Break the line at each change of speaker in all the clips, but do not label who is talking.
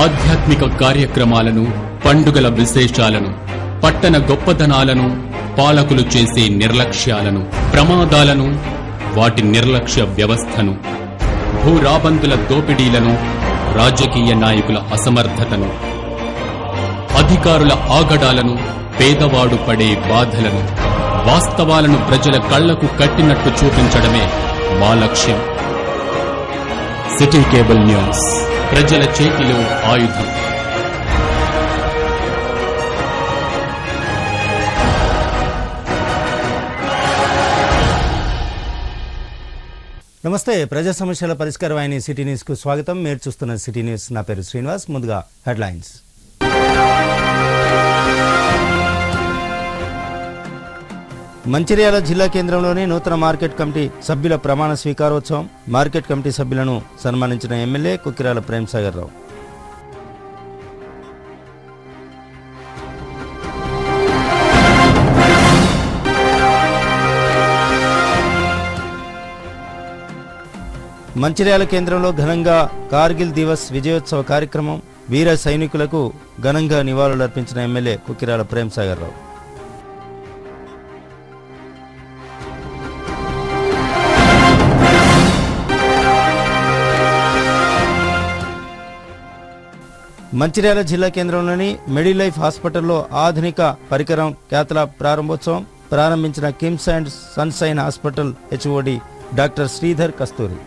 ఆధ్యాత్మిక కార్యక్రమాలను, పండుగల విశేషాలను, పట్టణ గొప్పదనాలను, పాలకులు చేసే నిర్లక్ష్యాలను, ప్రమాదాలను, వాటి నిర్లక్ష్య వ్యవస్థను, భూరాబందుల దోపిడీలను, రాజకీయ నాయకుల అసమర్థతను, అధికారుల ఆగడాలను, పేదవాడు పడే బాధలను, వాస్తవాలను ప్రజల కళ్లకు కట్టినట్టు చూపించడమే మా లక్ష్యం. సిటీ కేబుల్ న్యూస్, ప్రజల చేతిలో ఆయుధం.
నమస్తే. ప్రజా సమస్యల పరిష్కారం అయిన సిటీ న్యూస్ కు స్వాగతం. మీరు చూస్తున్న సిటీ న్యూస్. నా పేరు శ్రీనివాస్. ముందుగా హెడ్లైన్స్. మంచిర్యాల జిల్లా కేంద్రంలోని నూతన మార్కెట్ కమిటీ సభ్యుల ప్రమాణ స్వీకారోత్సవం. మార్కెట్ కమిటీ సభ్యులను సన్మానించిన ఎమ్మెల్యే కొక్కిరాల ప్రేమ్సాగర్ రావు. మంచిర్యాల కేంద్రంలో ఘనంగా కార్గిల్ దివస్ విజయోత్సవ కార్యక్రమం. వీర సైనికులకు ఘనంగా నివాళులర్పించిన ఎమ్మెల్యే కొక్కిరాల ప్రేమ్సాగర్ రావు. మంచిర్యాల జిల్లా కేంద్రంలోని మెడిలైఫ్ హాస్పిటల్లో ఆధునిక పరికరం క్యాథ్లాబ్ ప్రారంభోత్సవం. ప్రారంభించిన KIMS and Sunshine hospital HOD doctor Sridhar Kasturi.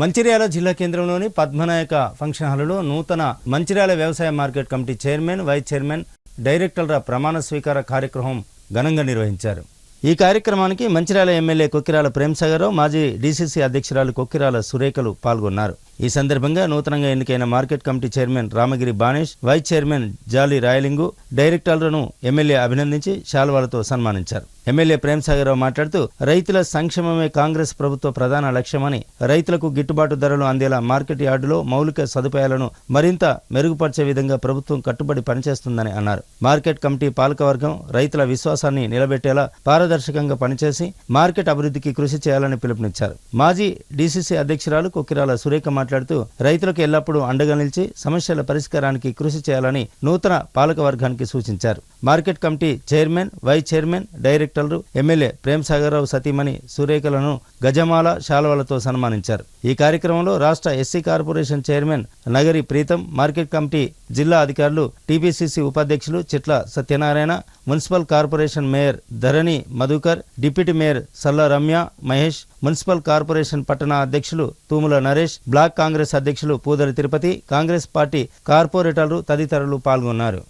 Mancherial జిల్లా కేంద్రంలోని పద్మనాయక ఫంక్షన్ హాలులో నూతన మంచిర్యాల వ్యవసాయ market committee chairman, vice chairman, డైరెక్టర్ల ప్రమాణ స్వీకార కార్యక్రమం ఘనంగా నిర్వహించారు. ఈ కార్యక్రమానికి మంచిర్యాల ఎమ్మెల్యే కొక్కిరాల ప్రేమ్సాగర్ రావు, మాజీ డీసీసీ అధ్యక్షురాలు కొక్కిరాల సురేఖలు పాల్గొన్నారు. ఈ సందర్భంగా నూతనంగా ఎన్నికైన market committee chairman Ramagiri Banesh, vice chairman Jali Rayalingu, డైరెక్టర్లను MLA అభినందించి శాల్వాలతో సన్మానించారు. ఎమ్మెల్యే ప్రేమ్సాగర్ రావు మాట్లాడుతూ రైతుల సంక్షేమమే కాంగ్రెస్ ప్రభుత్వ ప్రధాన లక్ష్యమని, రైతులకు గిట్టుబాటు ధరలు అందేలా మార్కెట్ యార్డులో మౌలిక సదుపాయాలను మరింత మెరుగుపరిచే విధంగా ప్రభుత్వం కట్టుబడి పనిచేస్తుందని అన్నారు. మార్కెట్ కమిటీ పాలకవర్గం రైతుల విశ్వాసాన్ని నిలబెట్టేలా పారదర్శకంగా పనిచేసి మార్కెట్ అభివృద్ధికి కృషి చేయాలని పిలుపునిచ్చారు. మాజీ డీసీసీ అధ్యక్షురాలు కొక్కిరాల సురేఖ మాట్లాడుతూ రైతులకు ఎల్లప్పుడూ అండగా నిలిచి సమస్యల పరిష్కారానికి కృషి చేయాలని నూతన పాలకవర్గానికి సూచించారు. Market committee chairman, vice chairman, డైరెక్టర్లు ఎమ్మెల్యే ప్రేమ్సాగర్ రావు సతీమణి సురేఖలను గజమాల, శాల్వాలతో సన్మానించారు. ఈ కార్యక్రమంలో రాష్ట్ర SC corporation chairman Nagari Preetam, market committee జిల్లా అధికారులు, టీపీసీసీ ఉపాధ్యక్షులు Chitla Satyanarayana, municipal corporation mayor Dharani Madhukar, deputy mayor Salla Ramya Mahesh, municipal corporation పట్టణ అధ్యక్షులు తూముల నరేష్, బ్లాక్ కాంగ్రెస్ అధ్యక్షులు పూదరి తిరుపతి, కాంగ్రెస్ పార్టీ కార్పొరేటర్లు తదితరులు పాల్గొన్నారు.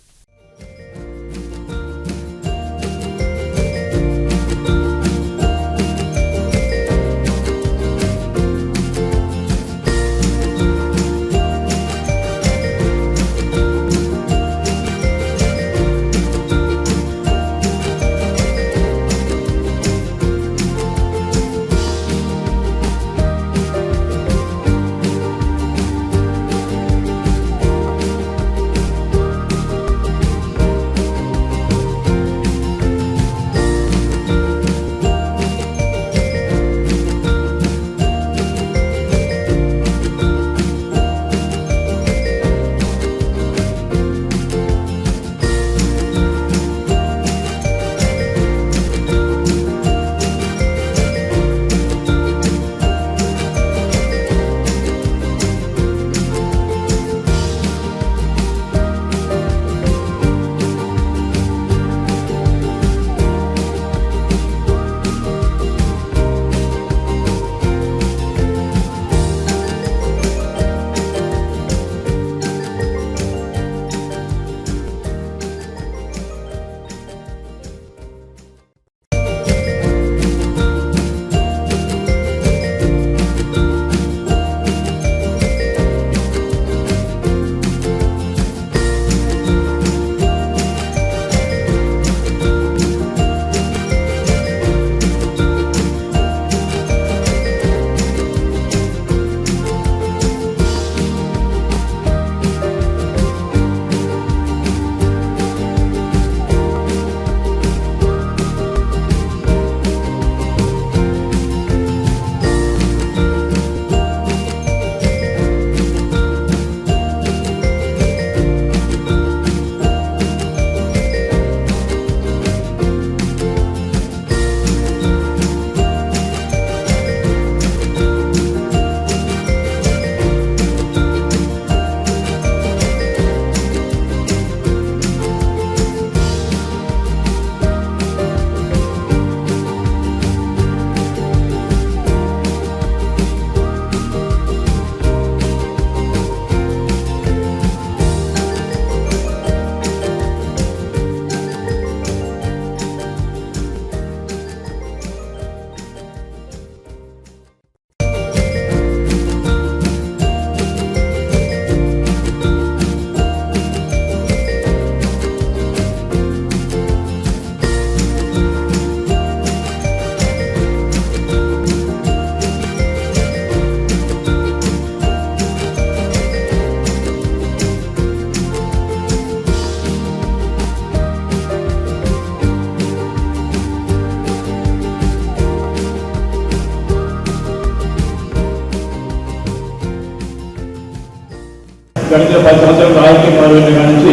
గడిచిన 10 సంవత్సరాలు రాజకీయ మొదలైన నుంచి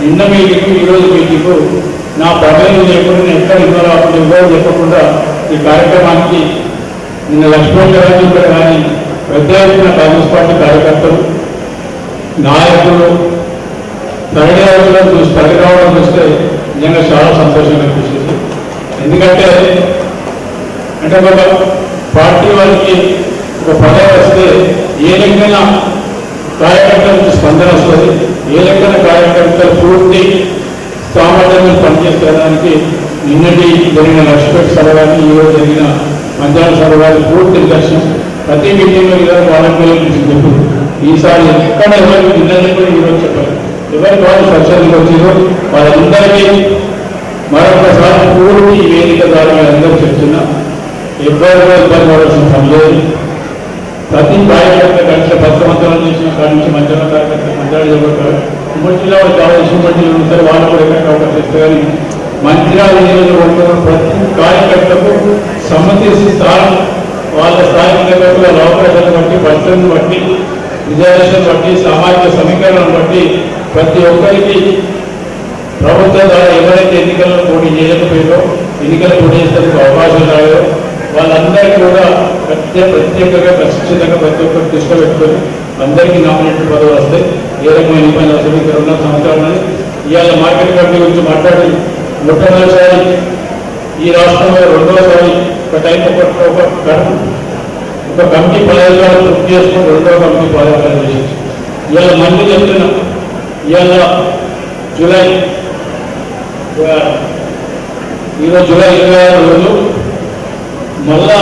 నిన్న మీటింగ్ ఈరోజు మీటింగ్ నా ప్రమేయం లేకుండా నేను ఎక్కడ ఇవ్వడం చెప్పకుండా ఈ కార్యక్రమానికి నిన్న లక్ష్మణ్ గారు కానీ పెద్ద ఎత్తున కాంగ్రెస్ పార్టీ కార్యకర్తలు నాయకులు తరలి రావడం చూస్తే నిజంగా చాలా సంతోషంగా అనిపిస్తుంది. ఎందుకంటే ఒక పార్టీ వాళ్ళకి ఒక పదవి వస్తే ఏ లెక్కన కార్యకర్తల నుంచి స్పందన వస్తుంది, ఏ లెక్కన కార్యకర్తలు పూర్తి సామర్థ్యంగా పనిచేసుకోవడానికి నిన్నటి జరిగిన లక్ష్మీ సభ కానీ ఈరోజు జరిగిన మధ్యాహ్న సభ కానీ పూర్తి దర్శనం. ప్రతి మీటింగ్లో ఈరోజు వాలంటీర్ల గురించి చెప్పు. ఈసారి ఎక్కడ ఎవరికి నిన్న కూడా ఈరోజు చెప్పారు. ఎవరికి వాళ్ళు స్వచ్ఛంగా వచ్చారో వాళ్ళందరికీ మరొకసారి పూర్తి వేదిక ద్వారా అందరూ చెప్తున్నా, ఎవరు ఇబ్బంది పడాల్సిన పని లేదు. ప్రతి కార్యకర్త గడిచిన 10 సంవత్సరాలు చేసిన కాడి నుంచి మధ్యాహ్న కార్యకర్త మధ్యాహ్నం చెప్పారు. ఉమ్మడి జిల్లాలో చాలా ఇష్టపడి ఉంటారు, వాళ్ళు కూడా ఎక్కడ అవకాశం ఇస్తారు. కానీ మంత్రిరాలు నియోజకవర్గంలో ప్రతి కార్యకర్తకు సమ్మతిసి స్థానం వాళ్ళ స్థాయి వాళ్ళ అవకాశాలను బట్టి, బడ్జెట్ను బట్టి, రిజర్వేషన్ బట్టి, సామాజిక సమీకరణను బట్టి ప్రతి ఒక్కరికి ప్రభుత్వం ద్వారా ఎవరైతే ఎన్నికల్లో పోటీ చేయకపోయారో, ఎన్నికలు పోటీ చేసేందుకు అవకాశం రాయో వాళ్ళందరికీ కూడా ప్రత్యేకంగా ఖచ్చితంగా ప్రతి ఒక్కరు దృష్టి పెట్టుకొని అందరికీ నామినేటెడ్ పదవులు వస్తాయి. ఏ రకమైన ఇబ్బంది వస్తుంది. ఇక్కడ ఉన్న సంవత్సరాలు ఇవాళ మార్కెట్ కమిటీ గురించి మాట్లాడి మొట్టమొదటిసారి ఈ రాష్ట్రంలో రెండవసారి ఒక టైం ఒక కమిటీ 15 ఏళ్ళు పూర్తి చేసుకుని రెండవ కమిటీ 15 ఏళ్ళు చేసి ఇవాళ మళ్ళీ చెప్తున్నా. ఇవాళ జూలై ఈరోజు జూలై 26 రోజు మళ్ళా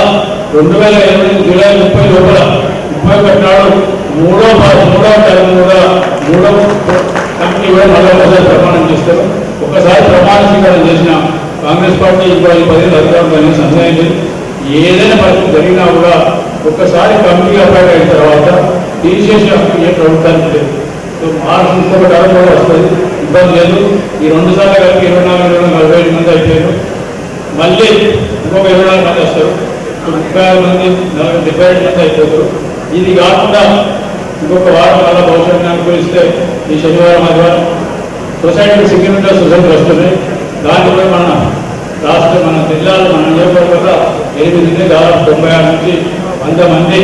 2008 జూలై 30 లోపల 31 నాడు మూడవ టర్మ్ కూడా మూడవ కమిటీ కూడా మళ్ళీ ఒకసారి ప్రమాణం చేస్తారు. ఒకసారి ప్రమాణ స్వీకారం చేసిన కాంగ్రెస్ పార్టీ ఇప్పుడు 10 ఏళ్ళు అధికారం కానీ సందేహం లేదు. ఏదైనా పరిస్థితి జరిగినా కూడా ఒక్కసారి కమిటీ అపాయింట్ అయిన తర్వాత తీసేసే హక్కు ఏ ప్రభుత్వానికి లేదు. సో మార్చి ఇంకొక టర్మ్ కూడా వస్తుంది, ఇబ్బంది లేదు. ఈ 2 సార్లు కలిపి 24, 45 మంది అయిపోయారు. మళ్ళీ ఇంకొక 24 మంది వస్తారు. 36 మంది 75 మంది అయిపోతారు. ఇది కాకుండా ఇంకొక వారం వల్ల భవిష్యత్తు అనుకూలిస్తే ఈ శనివారం ఆదివారం సొసైటీ సెక్యూరిటీ సొసైటీ వస్తున్నాయి. దాంట్లో కూడా మన జిల్లాలో మన నియోజకవర్గంలో 8 దాదాపు 96 నుంచి 100 మంది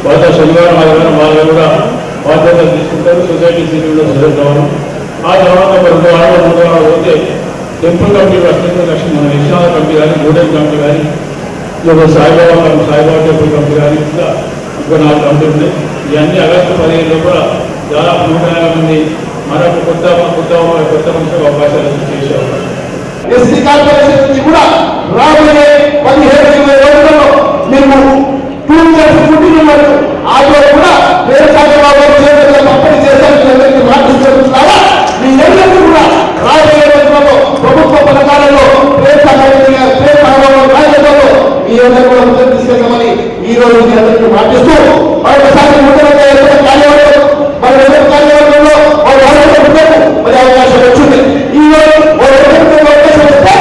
వాళ్ళ శనివారం ఆదివారం వాళ్ళు కూడా బాధ్యతలు తీసుకుంటారు. సొసైటీ సెక్యూరిటీ సొసైటీ రావడం ఆ తర్వాత ఒక 2 వారాలు 3 వారాలు పోతే టెంపుల్ కమిటీ వస్తుంది. లక్ష్మీ మన విశ్వనాథ కమిటీ కానీ, గూడెం కమిటీ కానీ, లేదా సాయిబాబా టెంపుల్ కమిటీ కానీ, ఇంకా 4 కమిటీలు ఉన్నాయి. ఇవన్నీ ఆగస్టు 15 లోపల దాదాపు 180 మంది మరొక కొత్త మనుషులకు అవకాశాలు చేసే అవకాశం.
ఎస్సీ కార్పొరేషన్ నుంచి కూడా రాబోయే 17-20 రోజుల్లో మేము 2 ఇయర్స్ పుట్టినప్పుడు ఆలో కూడా పంపిణీ చేశారు. మాట్లాడుతున్నారా మీ అందరికీ కూడా రాబోయే రోజుల్లో ప్రభుత్వ పథకాలలో మీ అందరూ కూడా ముందుకు తీసుకెళ్తామని ఈ రోజు మీ అందరికీ మాటిస్తూ మరొకసారి కార్యవర్గంలో మరి అవకాశం వచ్చింది. ఈ రోజు అవకాశం వస్తే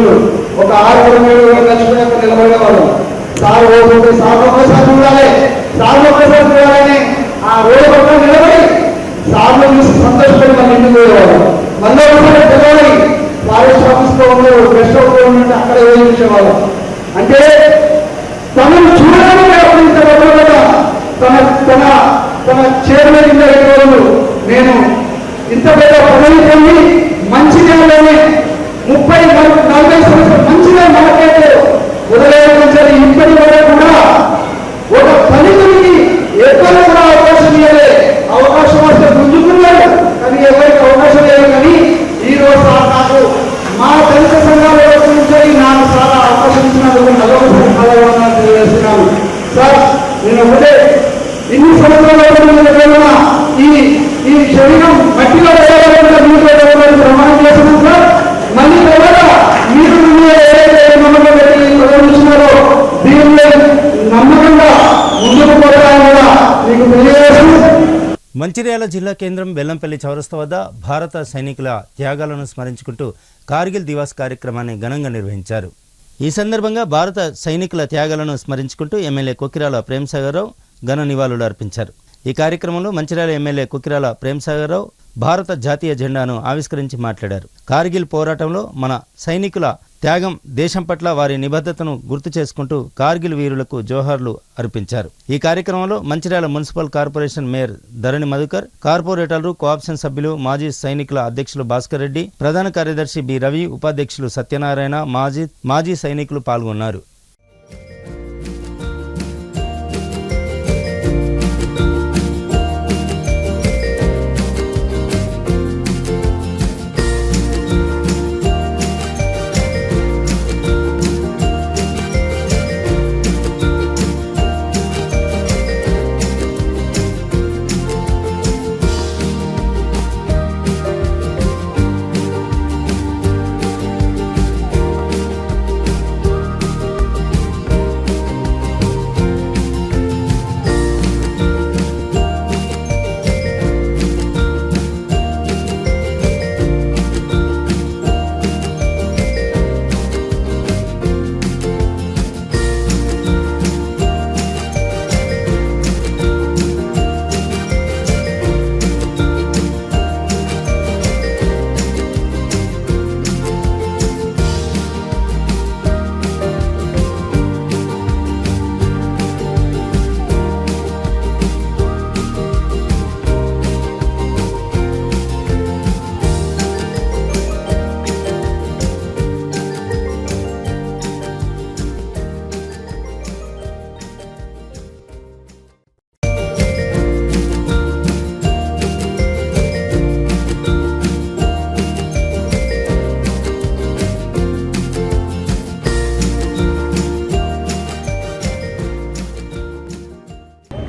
రోజులు ఒక 6-7 లక్షల నిలబడేవాళ్ళు. సార్ ఓడిపోతే సార్ ఒక్కసారి చూడాలి, సార్ ఒక్కసారి చూడాలని ఆ రోడ్డు పక్కన నిలబడి సార్లు చూసి సంతోషపడి మన ఇంటికి పోయేవాళ్ళు. మళ్ళీ ఒకసారి తెలవాలి ఫారెస్ట్ ఆఫీస్లో ఉన్నారు, గెస్ట్ హౌస్ లో ఉన్నట్టు అక్కడే చూసేవాళ్ళు. అంటే తనను చూడడానికి తన తన తన చైర్మన్ రోజులు నేను ఇంత పెద్ద పదవి పొంది మంచిర్యాలలోనే 30-40 సంవత్సరాలు మంచిగా మార్కెట్ ఉదయం ఇప్పటి వరకు కూడా ఒక దళితుడికి ఎక్కడ కూడా అవకాశం ఇవ్వలే. అవకాశం వస్తే గుంజుకున్నారు, కానీ ఎవరికి అవకాశం లేదు. కానీ ఈ రోజు నాకు మా దళిత సంఘాల నుంచి నాకు చాలా అవకాశం ఇచ్చినందుకు నల్లగొండ తెలియజేస్తున్నాను. సార్ నేను ఒకటే ఇన్ని సంవత్సరాల ఈ శరీరం మట్టిలో ప్రమాణం చేస్తున్నాం సార్. మళ్ళీ తర్వాత మీరు ఏదైతే నమ్మకం పెట్టి ప్రదర్శిస్తున్నారో దీనిలో నమ్మకంగా ముందుకు పోవడానికి కూడా మీకు తెలియజేస్తున్నాం.
మంచిర్యాల జిల్లా కేంద్రం బెల్లంపల్లి చౌరస్తా వద్ద భారత సైనికుల త్యాగాలను స్మరించుకుంటూ కార్గిల్ దివాస్ కార్యక్రమాన్ని ఘనంగా నిర్వహించారు. ఈ సందర్భంగా భారత సైనికుల త్యాగాలను స్మరించుకుంటూ ఎమ్మెల్యే కొక్కిరాల ప్రేమ్సాగర్రావు ఘన నివాళులు అర్పించారు. ఈ కార్యక్రమంలో మంచిర్యాల ఎమ్మెల్యే కొక్కిరాల ప్రేమ్సాగర్రావు భారత జాతీయ జెండాను ఆవిష్కరించి మాట్లాడారు. కార్గిల్ పోరాటంలో మన సైనికుల త్యాగం దేశం పట్ల వారి నిబద్ధతను గుర్తు చేసుకుంటూ కార్గిల్ వీరులకు జోహార్లు అర్పించారు. ఈ కార్యక్రమంలో Mancherial municipal corporation mayor Dharani Madhukar, కార్పొరేటర్లు, కోఆప్షన్ సభ్యులు, మాజీ సైనికుల అధ్యక్షులు భాస్కర్ రెడ్డి, ప్రధాన కార్యదర్శి బి రవి, ఉపాధ్యక్షులు సత్యనారాయణ, మాజీ సైనికులు పాల్గొన్నారు.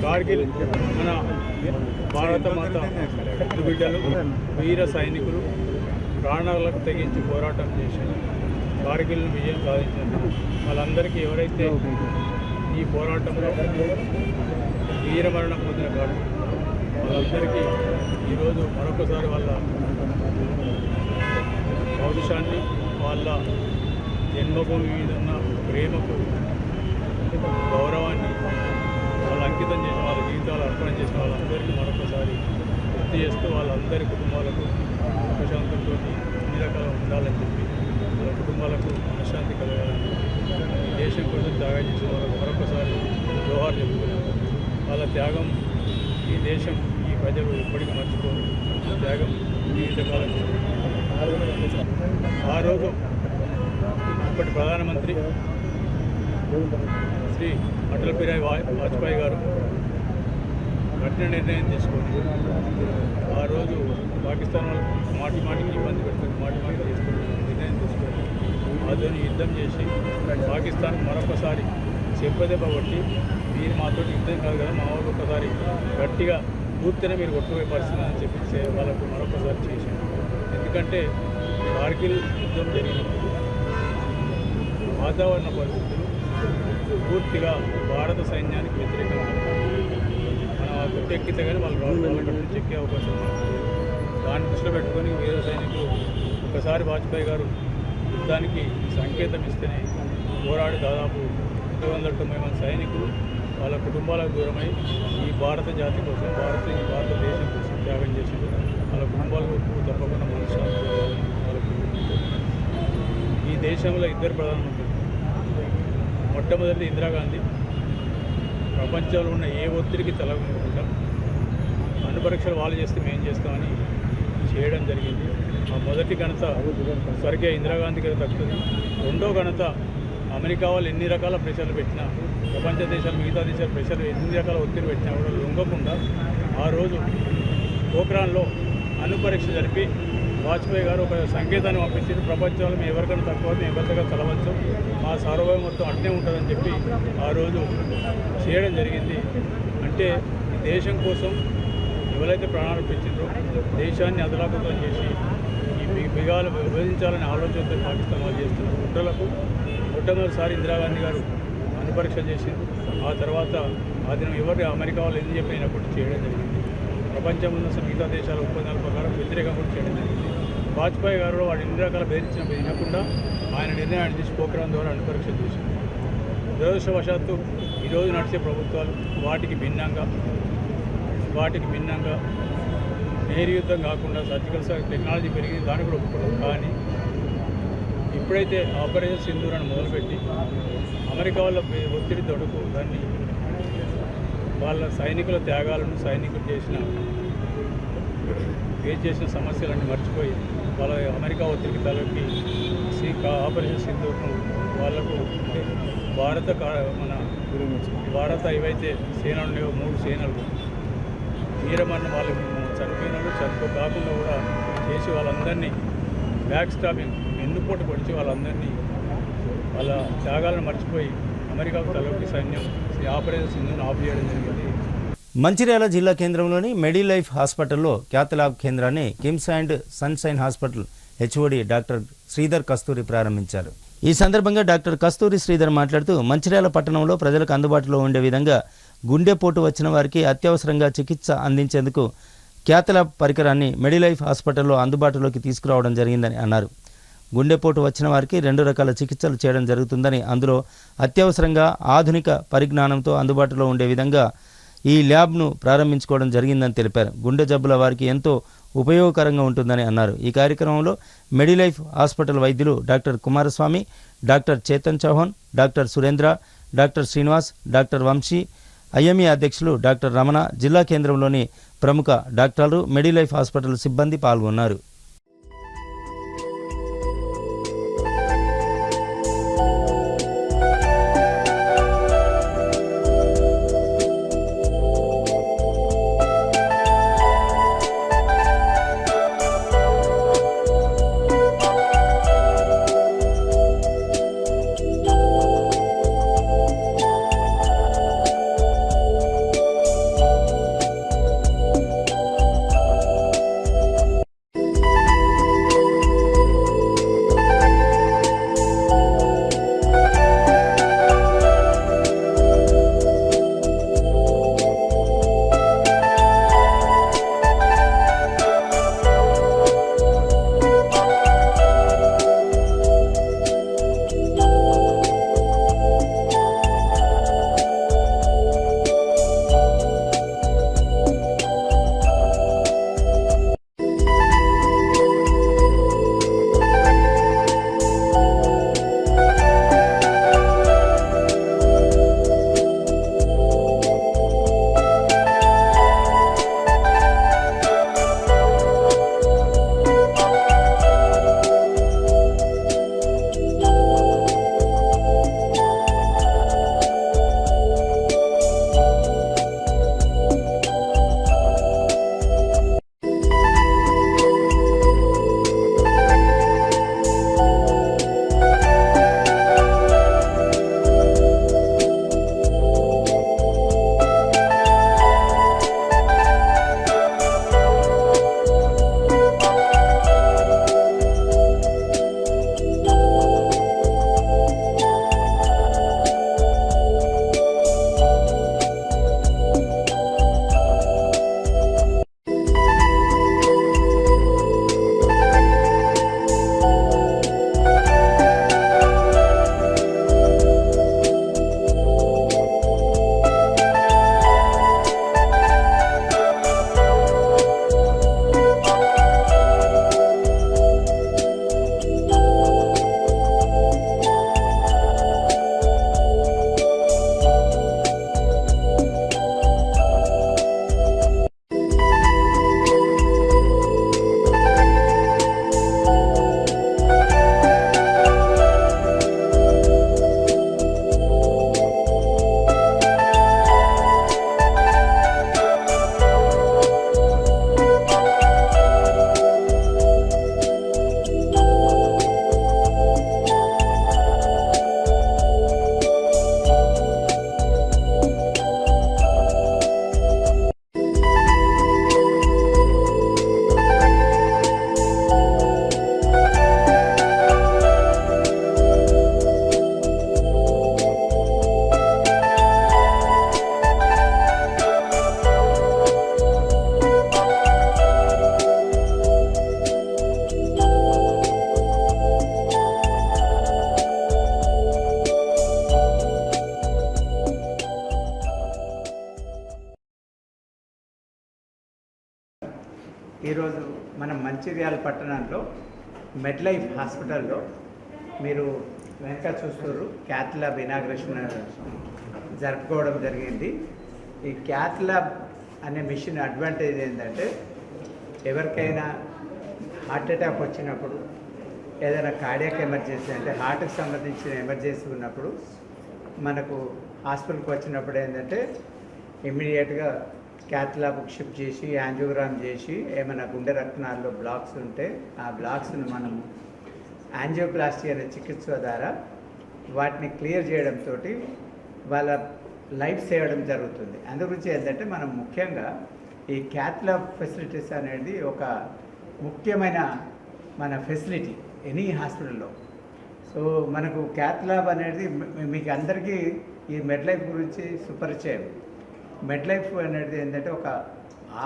కార్గిల్ మన భారత మాత బిడ్డలు, వీర సైనికులు ప్రాణాలకు తెగించి పోరాటం చేసి కార్గిల్ను విజయం సాధించారు. వాళ్ళందరికీ ఎవరైతే ఈ పోరాటంలో వీరమరణం పొందిన కార్మికులు వాళ్ళందరికీ ఈరోజు మరొకసారి వాళ్ళ పౌరుషాన్ని, వాళ్ళ జన్మభూమి మీద ఉన్న ప్రేమకు, గౌరవాన్ని వాళ్ళు అంకితం చేసిన, వాళ్ళ జీవితాలు అర్పణ చేసిన వాళ్ళందరికీ మరొకసారి గుర్తు చేస్తూ వాళ్ళందరి కుటుంబాలకు ప్రశాంతంతో అన్ని రకాలుగా ఉండాలని చెప్పి వాళ్ళ కుటుంబాలకు మనశ్శాంతి కలగాలని ఈ దేశం కోసం త్యాగం చేసిన వాళ్ళకు మరొకసారి జోహార్ చెప్పుకున్నాము. వాళ్ళ త్యాగం ఈ దేశం, ఈ ప్రజలు ఎప్పటికీ మర్చిపోరు. త్యాగం జీవితకాలం. ఆ రోజు ఇప్పటి ప్రధానమంత్రి శ్రీ అటల్ బిహారీ వాజ్పేయి గారు కఠిన నిర్ణయం తీసుకొని ఆ రోజు పాకిస్తాన్ వాళ్ళు మాటికి ఇబ్బంది పెడుతుంది, మాటికి తీసుకొని నిర్ణయం తీసుకొని అతను యుద్ధం చేసి పాకిస్తాన్ మరొకసారి చెప్పదెబ్బ కొట్టి, మీరు మాతో యుద్ధం కాదు కదా, మా వాళ్ళు ఒకసారి గట్టిగా పూర్తిగా మీరు కొట్టుకునే పరిస్థితి అని చెప్పి వాళ్ళకు మరొకసారి చేశారు. ఎందుకంటే కార్గిల్ యుద్ధం జరిగినప్పుడు వాతావరణ పరిస్థితులు పూర్తిగా భారత సైన్యానికి వ్యతిరేకంగా మనం గుట్టెక్కితే కానీ వాళ్ళు అక్కడి నుంచి ఎక్కే అవకాశం ఉంది. దాన్ని దృష్టిలో పెట్టుకొని వీర సైనికులు ఒకసారి వాజ్పేయి గారు యుద్ధానికి సంకేతం ఇస్తేనే పోరాడి దాదాపు 290 మంది సైనికులు వాళ్ళ కుటుంబాలకు దూరమై ఈ భారత జాతి కోసం భారతదేశం కోసం త్యాగం చేసింది. వాళ్ళ కుటుంబాలకు తప్పకుండా మనశ్శాంతి వాళ్ళకు. ఈ దేశంలో ఇద్దరు ప్రధానమంత్రులు, మొట్టమొదటి ఇందిరాగాంధీ ప్రపంచంలో ఉన్న ఏ ఒత్తిడికి తలగకుండా అన్ని పరీక్షలు వాళ్ళు చేస్తే మేము చేస్తామని చేయడం జరిగింది. ఆ మొదటి ఘనత స్వర్గీయ ఇందిరాగాంధీ గారు దక్కుతుంది. రెండో ఘనత అమెరికా వాళ్ళు ఎన్ని రకాల ప్రెషర్లు పెట్టినా, ప్రపంచ దేశాలు మిగతా దేశాల ప్రెషర్లు ఎన్ని రకాల ఒత్తిడి పెట్టినా కూడా లొంగకుండా ఆ రోజు పోఖ్రాన్లో అణు పరీక్ష జరిపి వాజ్పేయి గారు ఒక సంకేతాన్ని పంపించారు. ప్రపంచంలో మేము ఎవరికైనా తక్కువ మేము ఎవరికైనా తలవచ్చు, మా సార్వభౌమత్వం అట్నే ఉంటుందని చెప్పి ఆ రోజు చేయడం జరిగింది. అంటే ఈ దేశం కోసం ఎవరైతే ప్రాణాలు పెంచిండ్రో దేశాన్ని అదలాకుతం చేసి ఈ బిగాలు విభజించాలనే ఆలోచనతో పాకిస్తాన్ వాళ్ళు చేస్తున్నారు. కుట్రలకు మొట్టమొదటిసారి ఇందిరాగాంధీ గారు అణు పరీక్ష చేసింది. ఆ తర్వాత ఆ దినం ఎవరు అమెరికా వాళ్ళు ఎందుకు చెప్పినప్పుడు చేయడం జరిగింది. ప్రపంచంలో ఉన్న మిగతా దేశాల ఒప్పందాల ప్రకారం వ్యతిరేకంగా కూడా చేయడం జరిగింది. వాజ్పేయి గారు వాడు ఎన్ని రకాల బెదిరించిన వినకుండా ఆయన నిర్ణయాన్ని తీసి పోఖ్రాన్ ద్వారా అణు పరీక్ష చేసింది. దురదృష్టవశాత్తు ఈరోజు నడిచే ప్రభుత్వాలు వాటికి భిన్నంగా నేరు యుద్ధం కాకుండా సర్జికల్ టెక్నాలజీ పెరిగింది, దాన్ని కూడా ఒప్పుకోవడం. కానీ ఇప్పుడైతే ఆపరేషన్ సింధూర్ అని మొదలుపెట్టి అమెరికా వాళ్ళ ఒత్తిడి తొడుకు దాన్ని వాళ్ళ సైనికుల త్యాగాలను సైనికులు ఫేస్ చేసిన సమస్యలన్నీ మర్చిపోయి వాళ్ళ అమెరికా ఒత్తిడికి తలకి ఆపరేషన్ సింధూర్ను వాళ్లకు భారత ఏవైతే సేనలు ఉన్నాయో 3 సేనలు వీరమరణం వాళ్ళు చనిపోయినారు, కాకుండా కూడా చేసి వాళ్ళందరినీ బ్యాక్ స్టాపింగ్ ఎన్నుపోటు పొడిచి వాళ్ళందరినీ వాళ్ళ త్యాగాలను మర్చిపోయి అమెరికాకు తలకి సైన్యం ఆపరేషన్ సింధూర్ను ఆఫ్ చేయడం జరిగింది.
మంచిర్యాల జిల్లా కేంద్రంలోని మెడిలైఫ్ హాస్పిటల్లో క్యాథలాబ్ కేంద్రాన్ని KIMS and Sunshine hospital HOD doctor Sridhar Kasturi ప్రారంభించారు. ఈ సందర్భంగా డాక్టర్ కస్తూరి శ్రీధర్ మాట్లాడుతూ మంచిర్యాల పట్టణంలో ప్రజలకు అందుబాటులో ఉండే విధంగా గుండెపోటు వచ్చిన వారికి అత్యవసరంగా చికిత్స అందించేందుకు క్యాథలాబ్ పరికరాన్ని మెడిలైఫ్ హాస్పిటల్లో అందుబాటులోకి తీసుకురావడం జరిగిందని అన్నారు. గుండెపోటు వచ్చిన వారికి 2 రకాల చికిత్సలు చేయడం జరుగుతుందని, అందులో అత్యవసరంగా ఆధునిక పరిజ్ఞానంతో అందుబాటులో ఉండే విధంగా ఈ ల్యాబ్ను ప్రారంభించుకోవడం జరిగిందని తెలిపారు. గుండె జబ్బుల వారికి ఎంతో ఉపయోగకరంగా ఉంటుందని అన్నారు. ఈ కార్యక్రమంలో మెడిలైఫ్ హాస్పిటల్ వైద్యులు doctor Kumaraswamy, doctor Chetan Chauhan, doctor Surendra, doctor Srinivas, doctor Vamsi, IMA అధ్యక్షులు డాక్టర్ రమణ, జిల్లా కేంద్రంలోని ప్రముఖ డాక్టర్లు, మెడిలైఫ్ హాస్పిటల్ సిబ్బంది పాల్గొన్నారు.
ఈరోజు మనం మంచిర్యాల పట్టణంలో మెడ్లైఫ్ హాస్పిటల్లో మీరు వెనక చూస్తున్నారు క్యాత్ ల్యాబ్ ఇనాగ్రేషన్ జరుపుకోవడం జరిగింది. ఈ క్యాత్ ల్యాబ్ అనే మిషన్ అడ్వాంటేజ్ ఏంటంటే ఎవరికైనా హార్ట్ అటాక్ వచ్చినప్పుడు, ఏదైనా కార్డియాక్ ఎమర్జెన్సీ అంటే హార్ట్కి సంబంధించిన ఎమర్జెన్సీ ఉన్నప్పుడు మనకు హాస్పిటల్కి వచ్చినప్పుడు ఏంటంటే ఇమ్మీడియట్గా క్యాత్ ల్యాబ్కి షిఫ్ట్ చేసి యాంజియోగ్రామ్ చేసి ఏమైనా గుండె రక్తనాళాల్లో బ్లాక్స్ ఉంటే ఆ బ్లాక్స్ను మనం యాంజియోప్లాస్టీ అనే చికిత్స ద్వారా వాటిని క్లియర్ చేయడంతో వాళ్ళ లైఫ్ సేవడం జరుగుతుంది. అందుగురించి ఏంటంటే మనం ముఖ్యంగా ఈ క్యాత్ ల్యాబ్ ఫెసిలిటీస్ అనేది ఒక ముఖ్యమైన మన ఫెసిలిటీ ఎనీ హాస్పిటల్లో. సో మనకు క్యాత్ ల్యాబ్ అనేది మీకు అందరికీ ఈ మెడ్లైఫ్ గురించి సుపరిచయం. మెడ్లైఫ్ అనేది ఏంటంటే ఒక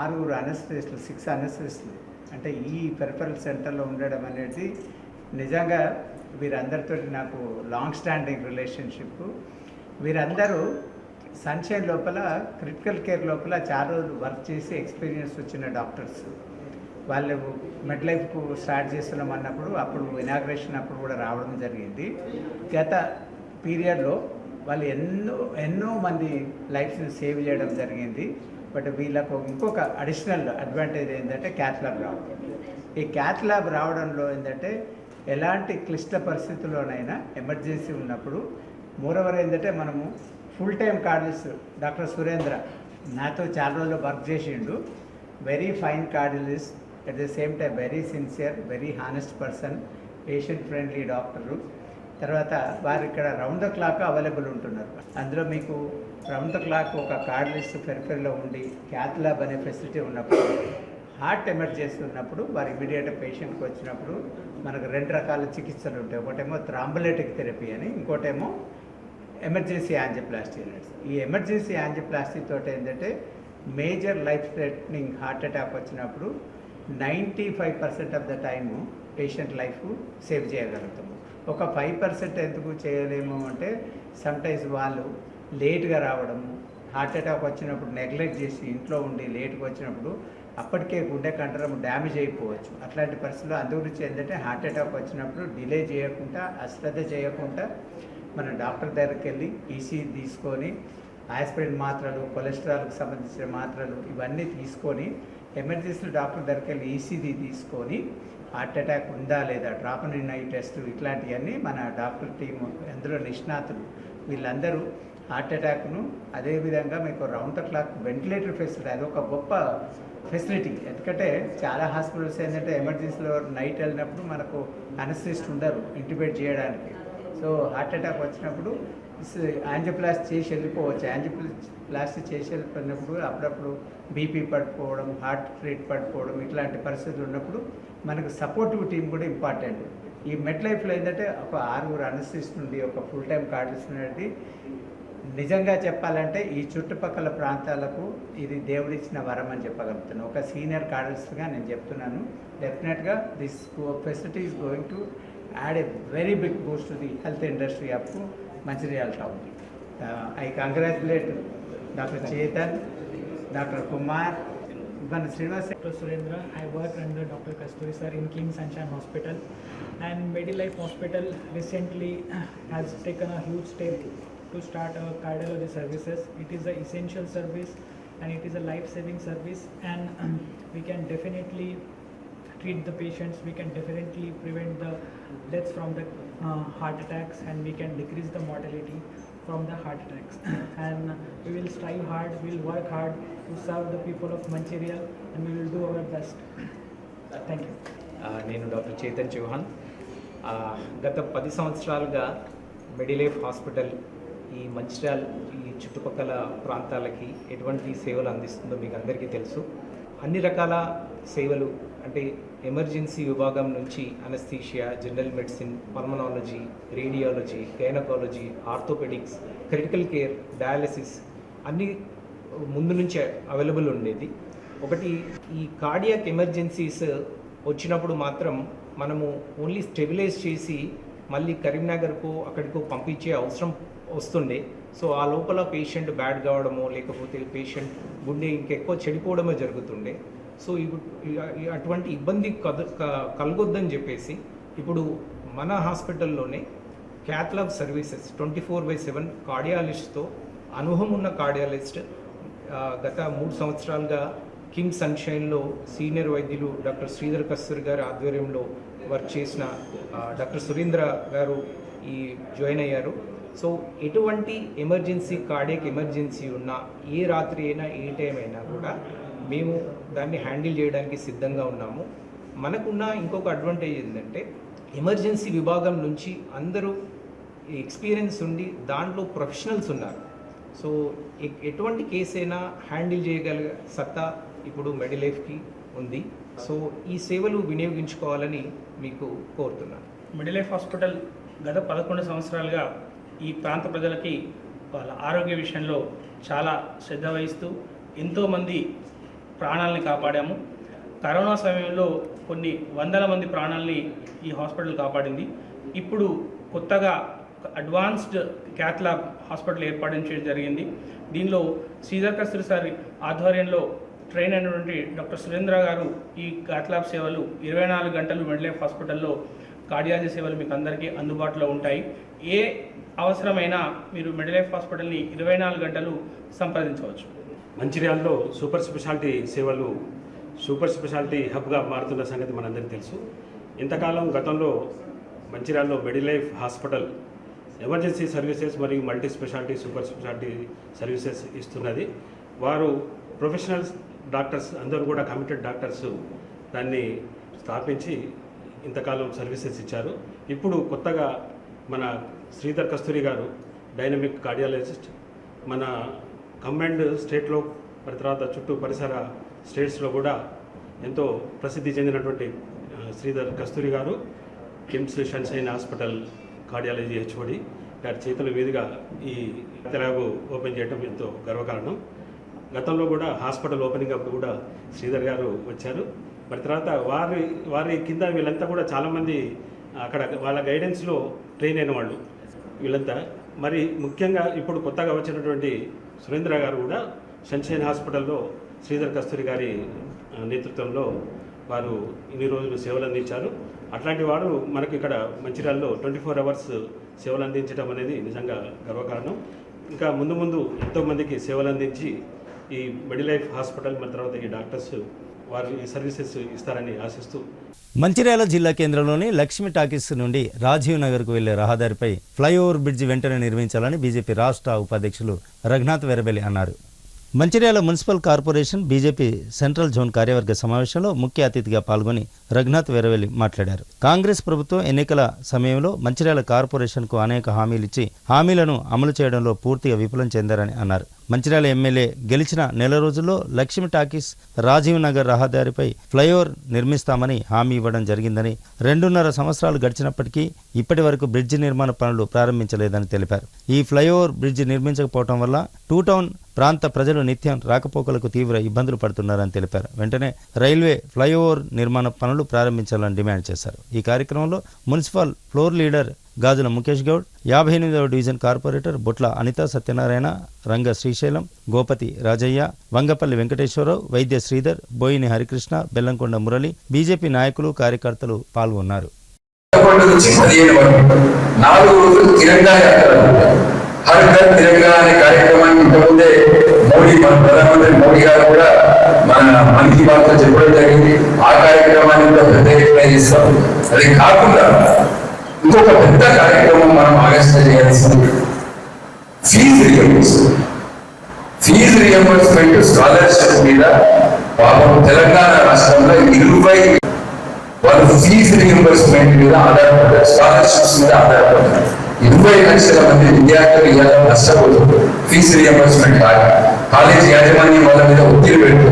6 అనస్థిస్టులు 6 అనస్థిస్టులు అంటే ఈ పెరిఫరల్ సెంటర్లో ఉండడం అనేది నిజంగా వీరందరితో నాకు లాంగ్ స్టాండింగ్ రిలేషన్షిప్. వీరందరూ సన్షైన్ లోపల క్రిటికల్ కేర్ లోపల చాలా రోజులు వర్క్ చేసి ఎక్స్పీరియన్స్ వచ్చిన డాక్టర్స్. వాళ్ళు మెడ్లైఫ్కు స్టార్ట్ చేస్తున్నాం అన్నప్పుడు అప్పుడు ఇనాగ్రేషన్ అప్పుడు కూడా రావడం జరిగింది. గత పీరియడ్లో వాళ్ళు ఎన్నో మంది లైఫ్ని సేవ్ చేయడం జరిగింది. బట్ వీళ్ళకు ఇంకొక అడిషనల్ అడ్వాంటేజ్ ఏంటంటే క్యాత్ ల్యాబ్ రావడం. ఈ క్యాత్ ల్యాబ్ రావడంలో ఏంటంటే ఎలాంటి క్లిష్ట పరిస్థితుల్లోనైనా ఎమర్జెన్సీ ఉన్నప్పుడు మోరవర్ ఏంటంటే మనము full time cardiologist doctor Surendra నాతో చాలా రోజులు వర్క్ చేసిండు. Very fine cardiologist, at the same time very sincere, very honest person, patient friendly doctor. తర్వాత వారు ఇక్కడ రౌండ్ ద క్లాక్ అవైలబుల్ ఉంటున్నారు. అందులో మీకు రౌండ్ ద క్లాక్ ఒక కార్డియలిస్ట్ పెరిఫెరీలో ఉండి క్యాత్ ల్యాబ్ అనే ఫెసిలిటీ ఉన్నప్పుడు, హార్ట్ ఎమర్జెన్సీ ఉన్నప్పుడు వారు ఇమీడియట్ పేషెంట్కి వచ్చినప్పుడు మనకు 2 రకాల చికిత్సలు ఉంటాయి. ఒకటేమో థ్రాంబోలైటిక్ థెరపీ అని, ఇంకోటేమో ఎమర్జెన్సీ యాంజియోప్లాస్టీ అనేది. ఈ ఎమర్జెన్సీ యాంజియోప్లాస్టీ తోటి ఏంటంటే major life threatening heart attack వచ్చినప్పుడు 95% of the time patient life save చేయగలుగుతాము. ఒక 5% ఎందుకు చేయలేము అంటే సమ్టైమ్స్ వాళ్ళు లేట్గా రావడము, హార్ట్ అటాక్ వచ్చినప్పుడు నెగ్లెక్ట్ చేసి ఇంట్లో ఉండి లేట్గా వచ్చినప్పుడు అప్పటికే గుండె కండరం డ్యామేజ్ అయిపోవచ్చు. అట్లాంటి పరిస్థితుల్లో అందుగురించి ఏంటంటే హార్ట్ అటాక్ వచ్చినప్పుడు డిలే చేయకుండా, అశ్రద్ధ చేయకుండా మన డాక్టర్ దగ్గరికి వెళ్ళి ఈసీ తీసుకొని ఆస్పిరిన్ మాత్రలు, కొలెస్ట్రాల్కి సంబంధించిన మాత్రలు ఇవన్నీ తీసుకొని ఎమర్జెన్సీ డాక్టర్ దగ్గరికి వెళ్ళి ఈసీజీ తీసుకొని హార్ట్ అటాక్ ఉందా లేదా, ట్రాపోనిన్ ఐ టెస్ట్ ఇట్లాంటివన్నీ మన డాక్టర్ టీము అందులో నిష్ణాతులు వీళ్ళందరూ హార్ట్ అటాక్ను అదేవిధంగా మీకు round the clock ventilator facility అదొక గొప్ప ఫెసిలిటీ. ఎందుకంటే చాలా హాస్పిటల్స్ ఏంటంటే ఎమర్జెన్సీలో నైట్ వెళ్ళినప్పుడు మనకు అనస్థిస్ట్ ఉండరు ఇంటిబేట్ చేయడానికి. సో హార్ట్ అటాక్ వచ్చినప్పుడు యాంజియోప్లాస్టీ చేసి వెళ్ళిపోవచ్చు. యాంజియోప్లాస్టీ చేసి వెళ్ళిపోయినప్పుడు అప్పుడప్పుడు బీపీ పడిపోవడం, హార్ట్ రేట్ పడిపోవడం ఇట్లాంటి పరిస్థితులు ఉన్నప్పుడు మనకు సపోర్టివ్ టీం కూడా ఇంపార్టెంట్. ఈ మెడ్లైఫ్లో ఏంటంటే ఒక 6 అనస్థిస్ట్ నుండి ఒక ఫుల్ టైం కార్డియలిస్ట్ నుండి నిజంగా చెప్పాలంటే ఈ చుట్టుపక్కల ప్రాంతాలకు ఇది దేవుడిచ్చిన వరం అని చెప్పగలుగుతాను. ఒక సీనియర్ కార్డియలిస్ట్గా నేను చెప్తున్నాను. డెఫినెట్గా this facility is going to add a very big boost to the health industry of Mancherial town. I congratulate doctor Chetan, doctor Kumar, Srinivas.
Dr. Surendra, I work under Dr. Kasturi sir in King Sunshine Hospital, and Medilife Hospital recently has taken a huge step to start a cardiology services. It is an essential service and it is a life-saving service, and we can definitely treat the patients, we can definitely prevent the deaths from the heart attacks, and we can decrease the mortality from the heart attacks. And we will strive hard, we will work hard to serve the people of Mancherial, and we will do our best. Thank you.
నేను doctor Chetan Chauhan. గత 10 సంవత్సరాలుగా మెడిలైఫ్ hospital ఈ మంచిర్యాల ఈ చుట్టుపక్కల ప్రాంతాలకి ఎటువంటి సేవలు అందిస్తుందో మీకు అందరికీ తెలుసు. అన్ని రకాల సేవలు అంటే ఎమర్జెన్సీ విభాగం నుంచి anaesthesia, general medicine, pulmonology, radiology, gynaecology, orthopaedics, critical care, dialysis అన్నీ ముందు నుంచే అవైలబుల్ ఉండేది. ఒకటి ఈ కార్డియాక్ ఎమర్జెన్సీస్ వచ్చినప్పుడు మాత్రం మనము ఓన్లీ స్టెబిలైజ్ చేసి మళ్ళీ కరీంనగర్కు అక్కడికో పంపించే అవసరం వస్తుండే. సో ఆ లోపల పేషెంట్ బ్యాడ్ కావడమో లేకపోతే పేషెంట్ గుండె ఇంకెక్కువ చెడిపోవడమో జరుగుతుండే. సో అటువంటి ఇబ్బంది కలగొద్దని చెప్పేసి ఇప్పుడు మన హాస్పిటల్లోనే క్యాథ్లాబ్ సర్వీసెస్ 24/7 కార్డియాలజిస్ట్తో అనుభవం ఉన్న కార్డియాలజిస్ట్ గత 3 సంవత్సరాలుగా కింగ్ సన్షైన్లో సీనియర్ వైద్యులు డాక్టర్ శ్రీధర్ కస్తూరి గారి ఆధ్వర్యంలో వర్క్ చేసిన డాక్టర్ సురేంద్ర గారు జాయిన్ అయ్యారు. సో ఎటువంటి ఎమర్జెన్సీ కార్డియక్ ఎమర్జెన్సీ ఉన్నా ఏ రాత్రి అయినా ఏ టైం అయినా కూడా మేము దాన్ని హ్యాండిల్ చేయడానికి సిద్ధంగా ఉన్నాము. మనకున్న ఇంకొక అడ్వాంటేజ్ ఏంటంటే ఎమర్జెన్సీ విభాగం నుంచి అందరూ ఎక్స్పీరియన్స్ ఉండి దాంట్లో ప్రొఫెషనల్స్ ఉన్నారు. సో ఎటువంటి కేసు అయినా హ్యాండిల్ చేయగలిగే సత్తా ఇప్పుడు మెడిలైఫ్కి ఉంది. సో ఈ సేవలు వినియోగించుకోవాలని మీకు కోరుతున్నాను.
మెడిలైఫ్ హాస్పిటల్ గత 11 సంవత్సరాలుగా ఈ ప్రాంత ప్రజలకి వాళ్ళ ఆరోగ్య విషయంలో చాలా శ్రద్ధ వహిస్తూ ఎంతోమంది ప్రాణాలని కాపాడాము. కరోనా సమయంలో కొన్ని వందల మంది ప్రాణాలని ఈ హాస్పిటల్ కాపాడింది. ఇప్పుడు కొత్తగా అడ్వాన్స్డ్ క్యాథ్లాబ్ హాస్పిటల్ ఏర్పాటు చేయడం జరిగింది. దీనిలో శ్రీధర్ కస్తూరి సార్ ఆధ్వర్యంలో ట్రైన్ అయినటువంటి డాక్టర్ సురేంద్ర గారు ఈ క్యాథ్లాబ్ సేవలు 24 గంటలు మెడిలైఫ్ హాస్పిటల్లో కార్డియాలజీ సేవలు మీకు అందరికీ అందుబాటులో ఉంటాయి. ఏ అవసరమైనా మీరు మెడిలైఫ్ హాస్పిటల్ని 24 గంటలు సంప్రదించవచ్చు.
మంచిర్యాలలో సూపర్ స్పెషాలిటీ హబ్గా మారుతున్న సంగతి మనందరికీ తెలుసు. ఇంతకాలం గతంలో మంచిర్యాలలో మెడిలైఫ్ హాస్పిటల్ ఎమర్జెన్సీ సర్వీసెస్ మరియు multi speciality super speciality services ఇస్తున్నది. వారు ప్రొఫెషనల్స్ డాక్టర్స్ అందరూ కూడా కమిటెడ్ డాక్టర్స్ దాన్ని స్థాపించి ఇంతకాలం సర్వీసెస్ ఇచ్చారు. ఇప్పుడు కొత్తగా మన శ్రీధర్ కస్తూరి గారు డైనమిక్ కార్డియాలజిస్ట్ మన కంబైన్డ్ స్టేట్లో మరి తర్వాత చుట్టూ పరిసర స్టేట్స్లో కూడా ఎంతో ప్రసిద్ధి చెందినటువంటి శ్రీధర్ కస్తూరి గారు KIMS sunshine hospital cardiology HOD గారి చేతుల మీదుగా ఈ తెలంగాణ ఓపెన్ చేయడం ఎంతో గర్వకారణం. గతంలో కూడా హాస్పిటల్ ఓపెనింగ్ అప్పుడు కూడా శ్రీధర్ గారు వచ్చారు. మరి తర్వాత వారి కింద వీళ్ళంతా కూడా చాలామంది అక్కడ వాళ్ళ గైడెన్స్లో ట్రైన్ అయిన వాళ్ళు వీళ్ళంతా. మరి ముఖ్యంగా ఇప్పుడు కొత్తగా వచ్చినటువంటి సురేంద్ర గారు కూడా సన్షైన్ హాస్పిటల్లో శ్రీధర్ కస్తూరి గారి నేతృత్వంలో వారు ఇన్ని రోజులు సేవలు అందించారు. అట్లాంటి వారు మనకి ఇక్కడ మంచిర్యాలలో 24 అవర్స్ సేవలు అందించడం అనేది నిజంగా గర్వకారణం. ఇంకా ముందు ఎంతోమందికి సేవలు అందించి ఈ మెడిలైఫ్ హాస్పిటల్ మరి తర్వాత ఈ డాక్టర్స్ వారు ఈ సర్వీసెస్ ఇస్తారని ఆశిస్తూ
మంచిర్యాల జిల్లా కేంద్రంలోని లక్ష్మీ టాకీస్ నుండి రాజీవ్ నగర్కు వెళ్లే రహదారిపై ఫ్లైఓవర్ బ్రిడ్జి వెంటనే నిర్మించాలని బీజేపీ రాష్ట్ర ఉపాధ్యక్షులు రఘునాథ్ వెరబెల్లి అన్నారు. Mancherial municipal corporation BJP central zone కార్యవర్గ సమావేశంలో ముఖ్య అతిథిగా పాల్గొని రఘునాథ్ వెరవెల్లి మాట్లాడారు. కాంగ్రెస్ ప్రభుత్వం ఎన్నికల సమయంలో మంచిర్యాల కార్పొరేషన్కు అనేక హామీలు ఇచ్చి హామీలను అమలు చేయడంలో పూర్తిగా విఫలం చెందారని అన్నారు. మంచిర్యాల ఎమ్మెల్యే గెలిచిన నెల రోజుల్లో లక్ష్మీ టాకీస్ రాజీవ్ నగర్ రహదారిపై ఫ్లైఓవర్ నిర్మిస్తామని హామీ ఇవ్వడం జరిగిందని, 2.5 సంవత్సరాలు గడిచినప్పటికీ ఇప్పటి వరకు బ్రిడ్జి నిర్మాణ పనులు ప్రారంభించలేదని తెలిపారు. ఈ ఫ్లైఓవర్ బ్రిడ్జి నిర్మించకపోవడం వల్ల టూ టౌన్ ప్రాంత ప్రజలు నిత్యం రాకపోకలకు తీవ్ర ఇబ్బందులు పడుతున్నారని తెలిపారు. వెంటనే రైల్వే ఫ్లైఓవర్ నిర్మాణ పనులు ప్రారంభించాలని డిమాండ్ చేశారు. ఈ కార్యక్రమంలో మున్సిపల్ ఫ్లోర్ లీడర్ గాజుల ముఖేష్ గౌడ్, 58వ డివిజన్ కార్పొరేటర్ బొట్ల అనిత సత్యనారాయణ, రంగ శ్రీశైలం, గోపతి రాజయ్య, వంగపల్లి వెంకటేశ్వరరావు, వైద్య శ్రీధర్, బోయిని హరికృష్ణ, బెల్లంకొండ మురళి, బీజేపీ నాయకులు కార్యకర్తలు పాల్గొన్నారు.
ప్రధానమంత్రి మోడీ గారు కూడా మన మన్ కీ బాత్ లో చెప్పడం జరిగింది. ఆ కార్యక్రమాన్ని కూడా పెద్ద ఎత్తున చేస్తాం. అది కాకుండా ఇంకొక పెద్ద కార్యక్రమం మనం ఆగస్టు చేయాల్సింది ఫీజు రియంబర్స్మెంట్ స్కాలర్షిప్ మీద. పాపం తెలంగాణ రాష్ట్రంలో 20 వాళ్ళు ఫీజు రియంబర్స్మెంట్ మీద ఆధారపడ్డారు, స్కాలర్షిప్స్ మీద ఆధారపడ్డారు. 20 లక్షల మంది విద్యార్థులు ఇలా నష్టపోతారు. ఫీజు రియంబర్స్మెంట్ కాలేజ్ యాజమాన్యం వాళ్ళ మీద ఒత్తిడి పెడుతూ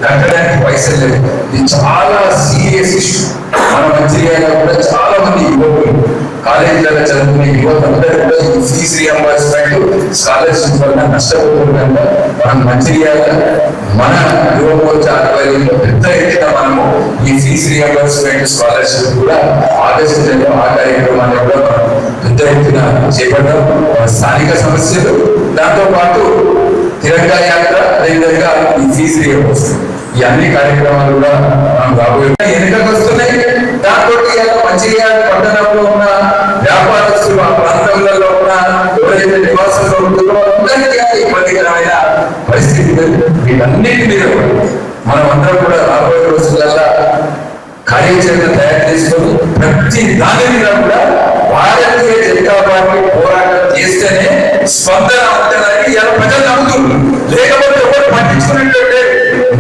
కట్టడానికి పైసలు లేదు. ఇది చాలా సీరియస్ ఇష్యూ. మన మంచిర్యాలలో కూడా చాలా మంది యువకులు కాలేజీలలో చదువుకునే యువత అందరూ కూడా ఈ ఫీజు రియంబర్స్మెంట్ స్కాలర్షిప్ వల్ల నష్టపోతున్నారు. మనం మంచిర్యాల మన యువ మోర్చా ఆధ్వర్యంలో పెద్ద ఎత్తున మనము ఈ ఫీజు రియంబర్స్మెంట్ స్కాలర్షిప్ కూడా ఆగస్టు నెలలో ఆ కార్యక్రమాన్ని కూడా మనం పెద్ద ఎత్తున చేపట్టాం. స్థానిక సమస్యలు, దాంతో పాటు తిరంగా యాత్ర, అదేవిధంగా ఈ ఫీజు రియంబర్స్మెంట్ ఈ అన్ని కార్యక్రమాలు కూడా మనం రాబోయే వెనుకకు వస్తున్నాయి. దాంతో మంచిర్యాల పట్టణంలో ఉన్న వ్యాపారస్తులు, ఆ ప్రాంతాలలో ఉన్న ఎవరైతే నివాసంలో ఉంటుందో అందరికీ ఇబ్బందికరమైన పరిస్థితి. వీటన్నిటి మీద మనం అందరం కూడా రాబోయే రోజులలో కార్యాచరణ తయారు చేసుకొని ప్రతి దాని మీద కూడా భారతీయ జనతా పార్టీ పోరాటం చేస్తేనే స్పందన ఉంటుందని ఇలా ప్రజలు నమ్ముతున్నారు. లేకపోతే ఎవరు పట్టించుకున్నట్లయితే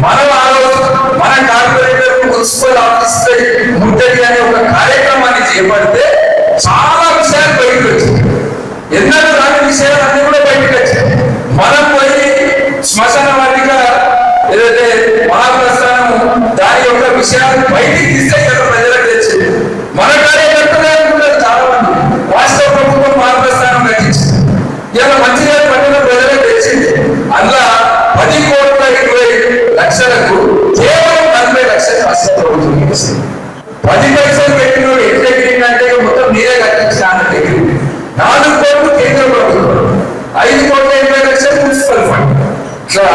మనం ఆ రోజు మన కార్పొరేటర్ మున్సిపల్ ఆఫీస్ ముట్టడి అనే ఒక కార్యక్రమాన్ని చేపడితే చాలా విషయాలు బయటకు వచ్చాయి. ఎన్నడూ రాని విషయాలు అన్ని కూడా బయటకు వచ్చాయి. మనం పోయి శ్మశాన వాటిక ఏదైతే మహాప్రస్థానము దాని యొక్క విషయాలు బయటికి తీస్తే కదా ప్రజలకు తెచ్చింది. మన కార్యకర్తలే అనుకుంటారు చాలా మంది. వాస్తవ ప్రభుత్వం మహాప్రస్థానం కట్టించింది. ఇలా మంచిర్యాల పట్టణ ప్రజలకు తెచ్చింది. అందులో 10,20,00,000కు కేవలం 40 లక్షలు రాష్ట్ర ప్రభుత్వం ఇచ్చింది. 10 పైసలు పెట్టిన ఎంత ఎగిరిందంటే మొత్తం మీరే కట్టించిన అన్నట్టు ఎగిరింది. 4 కోట్లు కేంద్ర ప్రభుత్వం, 5,80,00,000 మున్సిపల్ ఫండ్. ఇట్లా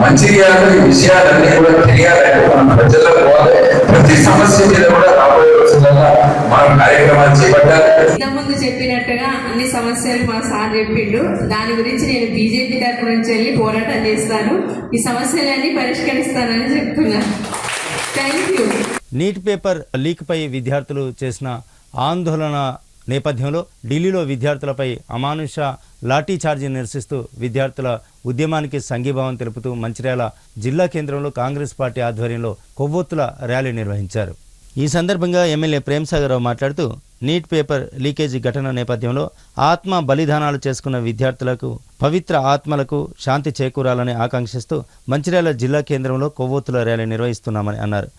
మంచిర్యాలలో ఈ విషయాలన్నీ కూడా తెలియాలంటే మనం ప్రజలకు పోవాలి. ప్రతి సమస్య మీద కూడా రాబోయే రోజులలో మనం కార్యక్రమాలు చేపట్టాలి.
ఇంతకుముందు చెప్పినట్టుగా అన్ని సమస్యలు మా సార్ చెప్పిండు. దాని గురించి నేను బీజేపీ తరఫు నుంచి వెళ్ళి పోరాటం చేస్తాను. ఈ సమస్యలన్నీ పరిష్కరిస్తానని చెప్తున్నాను. Thank you.
నీట్ పేపర్ లీక్పై విద్యార్థులు చేసిన ఆందోళన నేపథ్యంలో ఢిల్లీలో విద్యార్థులపై అమానుష లాఠీ ఛార్జీ నిరసిస్తూ విద్యార్థుల ఉద్యమానికి సంఘీభావం తెలుపుతూ మంచిర్యాల జిల్లా కేంద్రంలో కాంగ్రెస్ పార్టీ ఆధ్వర్యంలో కొవ్వొత్తుల ర్యాలీ నిర్వహించారు. ఈ సందర్భంగా ఎమ్మెల్యే ప్రేమ్సాగర్రావు మాట్లాడుతూ నీట్ పేపర్ లీకేజీ ఘటన నేపథ్యంలో ఆత్మ బలిదానాలు చేసుకున్న విద్యార్థులకు పవిత్ర ఆత్మలకు శాంతి చేకూరాలని ఆకాంక్షిస్తూ మంచిర్యాల జిల్లా కేంద్రంలో కొవ్వొత్తుల ర్యాలీ నిర్వహిస్తున్నామని అన్నారు.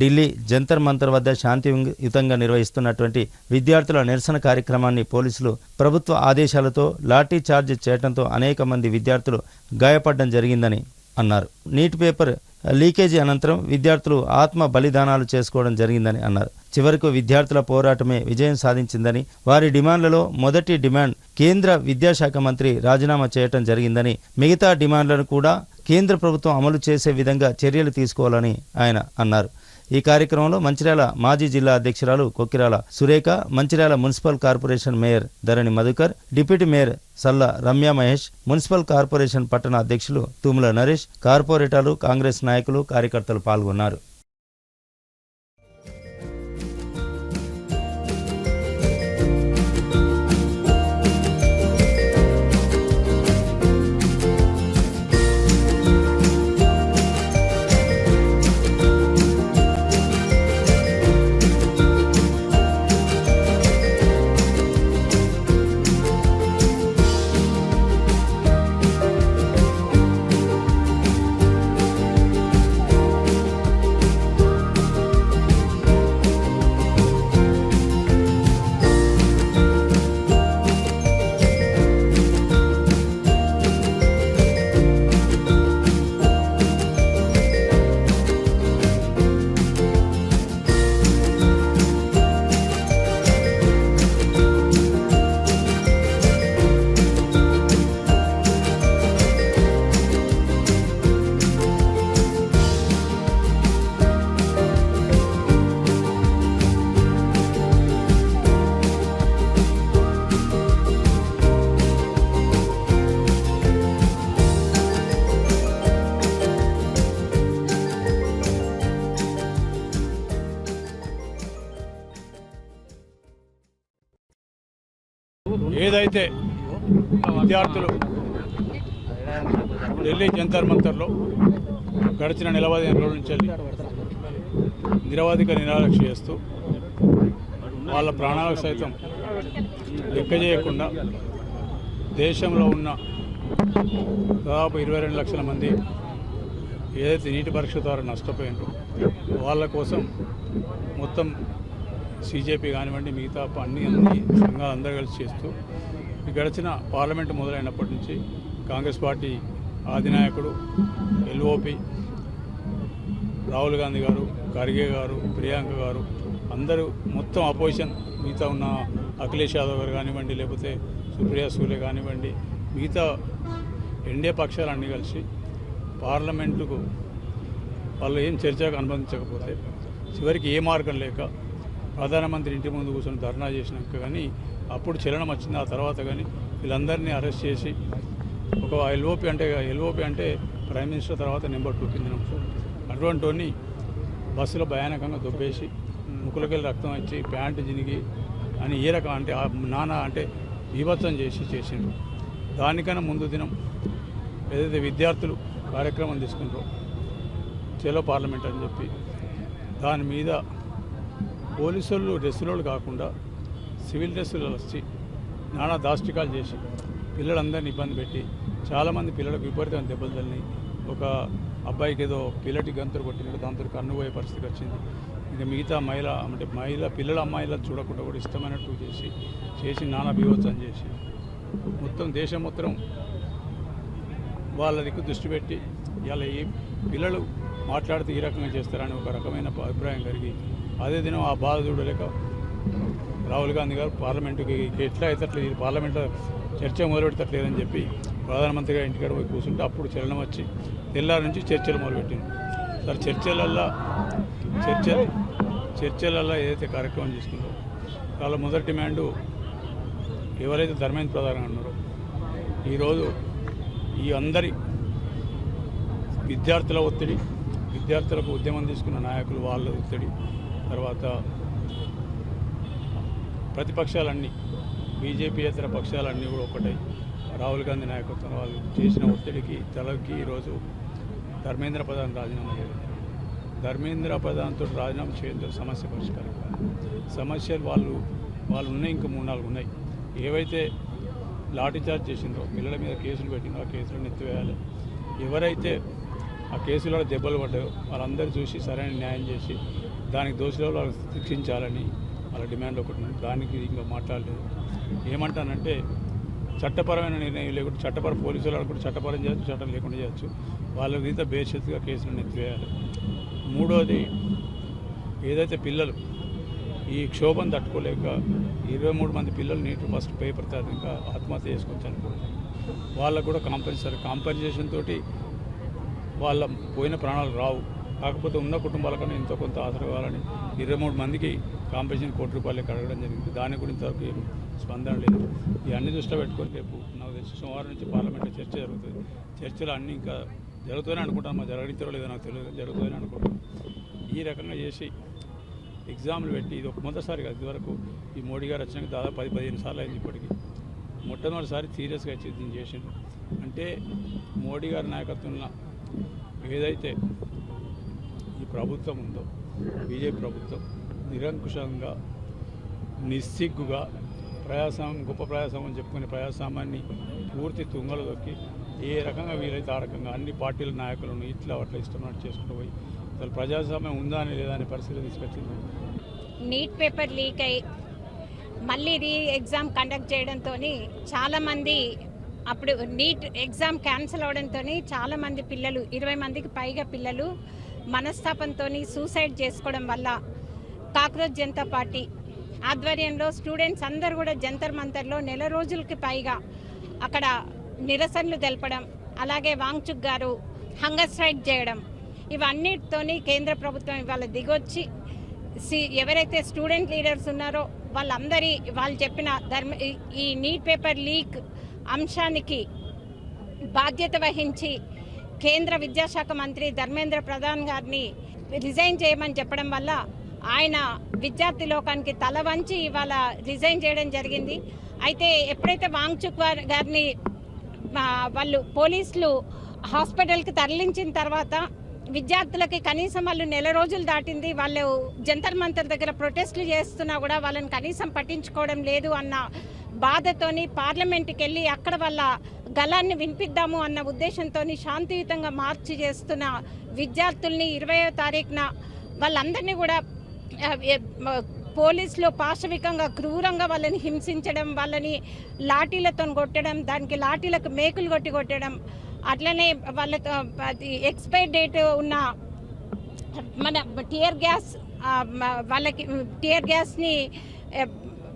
ఢిల్లీ జంతర్ మంతర్ వద్ద శాంతియుతంగా నిర్వహిస్తున్నటువంటి విద్యార్థుల నిరసన కార్యక్రమాన్ని పోలీసులు ప్రభుత్వ ఆదేశాలతో లాఠీ చార్జ్ చేయడంతో అనేక మంది విద్యార్థులు గాయపడడం జరిగిందని అన్నారు. నీట్ పేపర్ లీకేజీ అనంతరం విద్యార్థులు ఆత్మ బలిదానాలు చేసుకోవడం జరిగిందని అన్నారు. చివరకు విద్యార్థుల పోరాటమే విజయం సాధించిందని, వారి డిమాండ్లలో మొదటి డిమాండ్ కేంద్ర విద్యాశాఖ మంత్రి రాజీనామా చేయటం జరిగిందని, మిగతా డిమాండ్లను కూడా కేంద్ర ప్రభుత్వం అమలు చేసే విధంగా చర్యలు తీసుకోవాలని ఆయన అన్నారు. ఈ కార్యక్రమంలో మంచిర్యాల మాజీ జిల్లా అధ్యక్షురాలు Kokkirala Surekha, Mancherial municipal corporation mayor Dharani Madhukar, deputy mayor Salla Ramya Mahesh, municipal corporation పట్టణ అధ్యక్షులు తుముల నరేష్, కార్పొరేటర్లు, కాంగ్రెస్ నాయకులు, కార్యకర్తలు పాల్గొన్నారు.
ఏదైతే విద్యార్థులు ఢిల్లీ జంతర్ మంతర్లో గడిచిన 45 రోజుల నుంచి నిరవధిక నిరాదీక్ష చేస్తూ వాళ్ళ ప్రాణాలకు సైతం లెక్క చేయకుండా దేశంలో ఉన్న దాదాపు 22 లక్షల మంది ఏదైతే నీటి పరీక్ష ద్వారా నష్టపోయినారో వాళ్ళ కోసం మొత్తం సీజేపీ కానివ్వండి, మిగతా అన్ని సంఘాలు అందరూ కలిసి చేస్తూ గడిచిన పార్లమెంటు మొదలైనప్పటి నుంచి కాంగ్రెస్ పార్టీ ఆదినాయకుడు ఎల్ఓపి రాహుల్ గాంధీ గారు, ఖర్గే గారు, ప్రియాంక గారు అందరూ మొత్తం అపోజిషన్, మిగతా ఉన్న అఖిలేష్ యాదవ్ గారు కానివ్వండి, లేకపోతే సుప్రియా సూలే కానివ్వండి, మిగతా ఎన్డీఏ పక్షాలన్నీ కలిసి పార్లమెంటుకు వాళ్ళు ఏం చర్చకు అనుమతించకపోతే చివరికి ఏ మార్గం లేక ప్రధానమంత్రి ఇంటి ముందు కూర్చొని ధర్నా చేసినాక కానీ అప్పుడు చలనం వచ్చింది. ఆ తర్వాత కానీ వీళ్ళందరినీ అరెస్ట్ చేసి ఒక ఎల్ఓపి అంటే ప్రైమ్ మినిస్టర్ తర్వాత నెంబర్ 2 కింద అటువంటి బస్సులో భయానకంగా దొబ్బేసి ముక్కులకెళ్ళి రక్తం వచ్చి ప్యాంటు జినిగి అని ఏ రకం అంటే అంటే బీభత్సం చేసిండ్రు. దానికన్నా ముందు దినం ఏదైతే విద్యార్థులు కార్యక్రమం తీసుకుంటారో చలో పార్లమెంట్ అని చెప్పి దాని మీద పోలీసులు డ్రెస్సులు కాకుండా సివిల్ డ్రెస్సులు వచ్చి నానా దాష్టికాలు చేసి పిల్లలందరినీ ఇబ్బంది పెట్టి చాలామంది పిల్లలకు విపరీతమైన దెబ్బలు తల్లినాయి. ఒక అబ్బాయికి ఏదో పిల్లటి గంతులు కొట్టినట్టు దాంతో కన్ను పోయే పరిస్థితి వచ్చింది. ఇంకా మిగతా పిల్లల అమ్మాయిల చూడకుండా కూడా ఇష్టమైనట్టు చేసి నానా బీభత్సం చేసి మొత్తం దేశం మొత్తం వాళ్ళ దిక్కు దృష్టి పెట్టి ఇలా ఈ పిల్లలు మాట్లాడితే ఈ రకంగా చేస్తారని ఒక రకమైన అభిప్రాయం కలిగి అదే దినం ఆ బాధ చూడలేక రాహుల్ గాంధీ గారు పార్లమెంటుకి ఎట్లా అవుతట్లేదు, పార్లమెంట్లో చర్చ మొదలుపెడతట్లేదని చెప్పి ప్రధానమంత్రి గారి ఇంటికాడ పోయి కూర్చుంటే అప్పుడు చలనం వచ్చి తెల్లారి నుంచి చర్చలు మొదలుపెట్టింది. సార్ చర్చలల్లో ఏదైతే కార్యక్రమం చేసుకుందో వాళ్ళ మొదటి డిమాండు ఎవరైతే ధర్మేంద్ర ప్రధాన్ ఉన్నారో ఈరోజు ఈ అందరి విద్యార్థుల ఒత్తిడి, విద్యార్థులకు ఉద్యమం తీసుకున్న నాయకులు వాళ్ళ ఒత్తిడి, తర్వాత ప్రతిపక్షాలన్నీ బీజేపీయేతర పక్షాలన్నీ కూడా ఒకటై రాహుల్ గాంధీ నాయకత్వం వాళ్ళు చేసిన ఒత్తిడికి తలకి ఈరోజు ధర్మేంద్ర ప్రధాన్ రాజీనామా చేయాలి. ధర్మేంద్ర ప్రధాన్తో రాజీనామా చేయడంతో సమస్య పరిష్కారం కాదు. సమస్యలు వాళ్ళు ఉన్నాయి, ఇంకా 3-4 ఉన్నాయి. ఏవైతే లాఠీచార్జ్ చేసిందో పిల్లల మీద కేసులు పెట్టిందో ఆ కేసులను ఎత్తివేయాలి. ఎవరైతే ఆ కేసులలో దెబ్బలు పడ్డాయో వాళ్ళందరూ చూసి సరైన న్యాయం చేసి దానికి దోషులలో వాళ్ళు శిక్షించాలని వాళ్ళ డిమాండ్ ఒకటి ఉంది. దానికి ఇంకా మాట్లాడలేదు. ఏమంటానంటే చట్టపరమైన నిర్ణయం లేకుండా పోలీసులు కూడా చట్టపరం చేయొచ్చు, చట్టం లేకుండా చేయొచ్చు. వాళ్ళ రీత బేషత్తుగా కేసులను ఎత్తివేయాలి. మూడోది ఏదైతే పిల్లలు ఈ క్షోభం తట్టుకోలేక 23 మంది పిల్లలు నీటి ఫస్ట్ పేపర్ తర్వాత ఇంకా ఆత్మహత్య చేసుకొని చనిపోయింది. వాళ్ళకు కూడా కాంపెన్సేషన్ తోటి వాళ్ళ పోయిన ప్రాణాలు రావు. కాకపోతే ఉన్న కుటుంబాలకన్నా ఎంతో కొంత ఆసరా కావాలని 23 మందికి కాంపెన్సేషన్ ₹1 అడగడం జరిగింది. దాని గురించి వరకు ఏం స్పందన లేదు. ఇవన్నీ దృష్టిలో పెట్టుకొని రేపు నాకు తెలిసి సోమవారం నుంచి పార్లమెంట్లో చర్చ జరుగుతుంది. చర్చలు అన్నీ ఇంకా జరుగుతాయని అనుకుంటాను. జరగడించడం లేదో నాకు తెలియదు, జరుగుతాయని అనుకుంటాను. ఈ రకంగా చేసి ఎగ్జామ్లు పెట్టి ఇది ఒక మొదటిసారి కాదు. ఇదివరకు ఈ మోడీ గారు వచ్చినాక దాదాపు 10-15 సార్లు అయింది. ఇప్పటికీ మొట్టమొదటిసారి సీరియస్గా వచ్చి దీన్ని చేసిండ్రు. అంటే మోడీ గారి నాయకత్వంలో ఏదైతే ఈ ప్రభుత్వం ఉందో బీజేపీ ప్రభుత్వం నిరంకుశంగా నిస్సిగ్గుగా గొప్ప ప్రయాసం అని చెప్పుకునే ప్రజాస్వామ్యాన్ని పూర్తి తుంగలు దొక్కి ఏ రకంగా వీలైతే ఆ రకంగా అన్ని పార్టీల నాయకులను ఇట్లా అట్లా ఇష్టమైనట్టు చేసుకుంటూ పోయి అసలు ప్రజాస్వామ్యం ఉందా అని లేదా అనే పరిస్థితి తీసుకొచ్చింది.
నీట్ పేపర్ లీక్ అయ్యి మళ్ళీ ఎగ్జామ్ కండక్ట్ చేయడంతో చాలామంది అప్పుడు నీట్ ఎగ్జామ్ క్యాన్సిల్ అవడంతో చాలామంది పిల్లలు 20 మందికి పైగా పిల్లలు మనస్తాపంతో సూసైడ్ చేసుకోవడం వల్ల కాక్రోచ్ జనతా పార్టీ ఆధ్వర్యంలో స్టూడెంట్స్ అందరూ కూడా జంతర్ మంతర్లో 1 నెల రోజులకి పైగా అక్కడ నిరసనలు తెలపడం, అలాగే వాంగ్చుక్ గారు హంగర్ స్ట్రైక్ చేయడం, ఇవన్నిటితోని కేంద్ర ప్రభుత్వం ఇవాళ దిగొచ్చి ఎవరైతే స్టూడెంట్ లీడర్స్ ఉన్నారో వాళ్ళు చెప్పిన ఈ నీట్ పేపర్ లీక్ అంశానికి బాధ్యత వహించి కేంద్ర విద్యాశాఖ మంత్రి ధర్మేంద్ర ప్రధాన్ గారిని రిజైన్ చేయమని చెప్పడం వల్ల ఆయన విద్యార్థి లోకానికి తల వంచి ఇవాళ రిజైన్ చేయడం జరిగింది. అయితే ఎప్పుడైతే వాంగ్చుక్ గారిని వాళ్ళు పోలీసులు హాస్పిటల్కి తరలించిన తర్వాత విద్యార్థులకి కనీసం వాళ్ళు 1 నెల రోజులు దాటింది, వాళ్ళు జంతర్ మంతర్ దగ్గర ప్రొటెస్టులు చేస్తున్నా కూడా వాళ్ళని కనీసం పట్టించుకోవడం లేదు అన్న బాధతోని పార్లమెంట్కి వెళ్ళి అక్కడ వాళ్ళ గళాన్ని వినిపిద్దాము అన్న ఉద్దేశంతో శాంతియుతంగా మార్చి చేస్తున్న విద్యార్థుల్ని 20వ తారీఖున వాళ్ళందరినీ కూడా పోలీసులు పాశవికంగా క్రూరంగా వాళ్ళని హింసించడం, వాళ్ళని లాఠీలతో కొట్టడం, దానికి లాఠీలకు మేకులు కొట్టడం, అట్లనే వాళ్ళతో ఎక్స్పైర్ డేట్ ఉన్న మన టియర్ గ్యాస్ని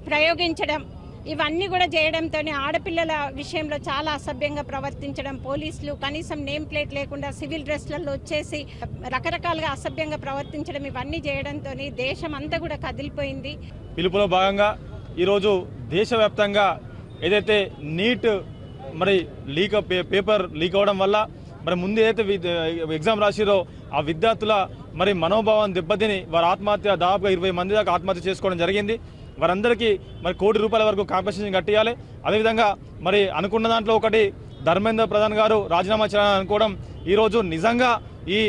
ప్రయోగించడం, ఇవన్నీ కూడా చేయడంతో ఆడపిల్లల విషయంలో చాలా అసభ్యంగా ప్రవర్తించడం, పోలీసులు కనీసం నేమ్ ప్లేట్ లేకుండా సివిల్ డ్రెస్లలో వచ్చేసి రకరకాలుగా అసభ్యంగా ప్రవర్తించడం, ఇవన్నీ చేయడంతో దేశం అంతా కూడా కదిలిపోయింది.
పిలుపులో భాగంగా ఈరోజు దేశవ్యాప్తంగా ఏదైతే నీట్ మరి పేపర్ లీక్ అవడం వల్ల మరి ముందు ఏదైతే ఎగ్జామ్ రాసిరో ఆ విద్యార్థుల మరి మనోభావాన్ని దెబ్బతిని వారి ఆత్మహత్య దాదాపుగా 20 మంది దాకా ఆత్మహత్య చేసుకోవడం జరిగింది. వారందరికీ మరి ₹1 కోటి వరకు కాంపెన్సేషన్ కట్టియాలి. అదేవిధంగా మరి అనుకున్న దాంట్లో ఒకటి ధర్మేంద్ర ప్రధాన్ గారు రాజీనామా చేయాలని అనుకోవడం ఈరోజు నిజంగా ఈ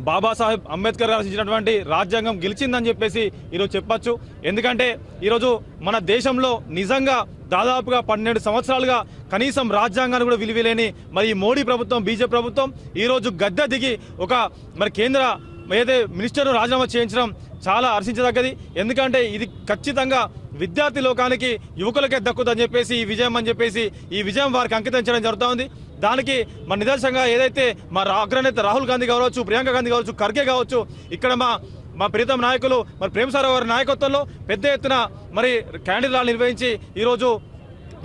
బాబాసాహెబ్ అంబేద్కర్ గారు రచించినటువంటి రాజ్యాంగం గెలిచిందని చెప్పేసి ఈరోజు చెప్పచ్చు. ఎందుకంటే ఈరోజు మన దేశంలో నిజంగా దాదాపుగా 12 సంవత్సరాలుగా కనీసం రాజ్యాంగాన్ని కూడా విలువలేని మరి ఈ మోడీ ప్రభుత్వం, బీజేపీ ప్రభుత్వం ఈరోజు గద్దె దిగి ఒక మరి కేంద్ర ఏదైతే మినిస్టర్ను రాజీనామా చేయించడం చాలా హర్షించదగ్గది. ఎందుకంటే ఇది ఖచ్చితంగా విద్యార్థి లోకానికి, యువకులకే దక్కుతుందని చెప్పేసి ఈ విజయం అని చెప్పేసి ఈ విజయం వారికి అంకితం చేయడం జరుగుతూ ఉంది. దానికి మన నిదర్శనంగా ఏదైతే మా అగ్రనేత రాహుల్ గాంధీ కావచ్చు, ప్రియాంక గాంధీ కావచ్చు, ఖర్గే కావచ్చు, ఇక్కడ మా ప్రీతం నాయకులు మరి ప్రేమసారావు గారి నాయకత్వంలో పెద్ద ఎత్తున మరి క్యాండిల్ ర్యాలీ నిర్వహించి ఈరోజు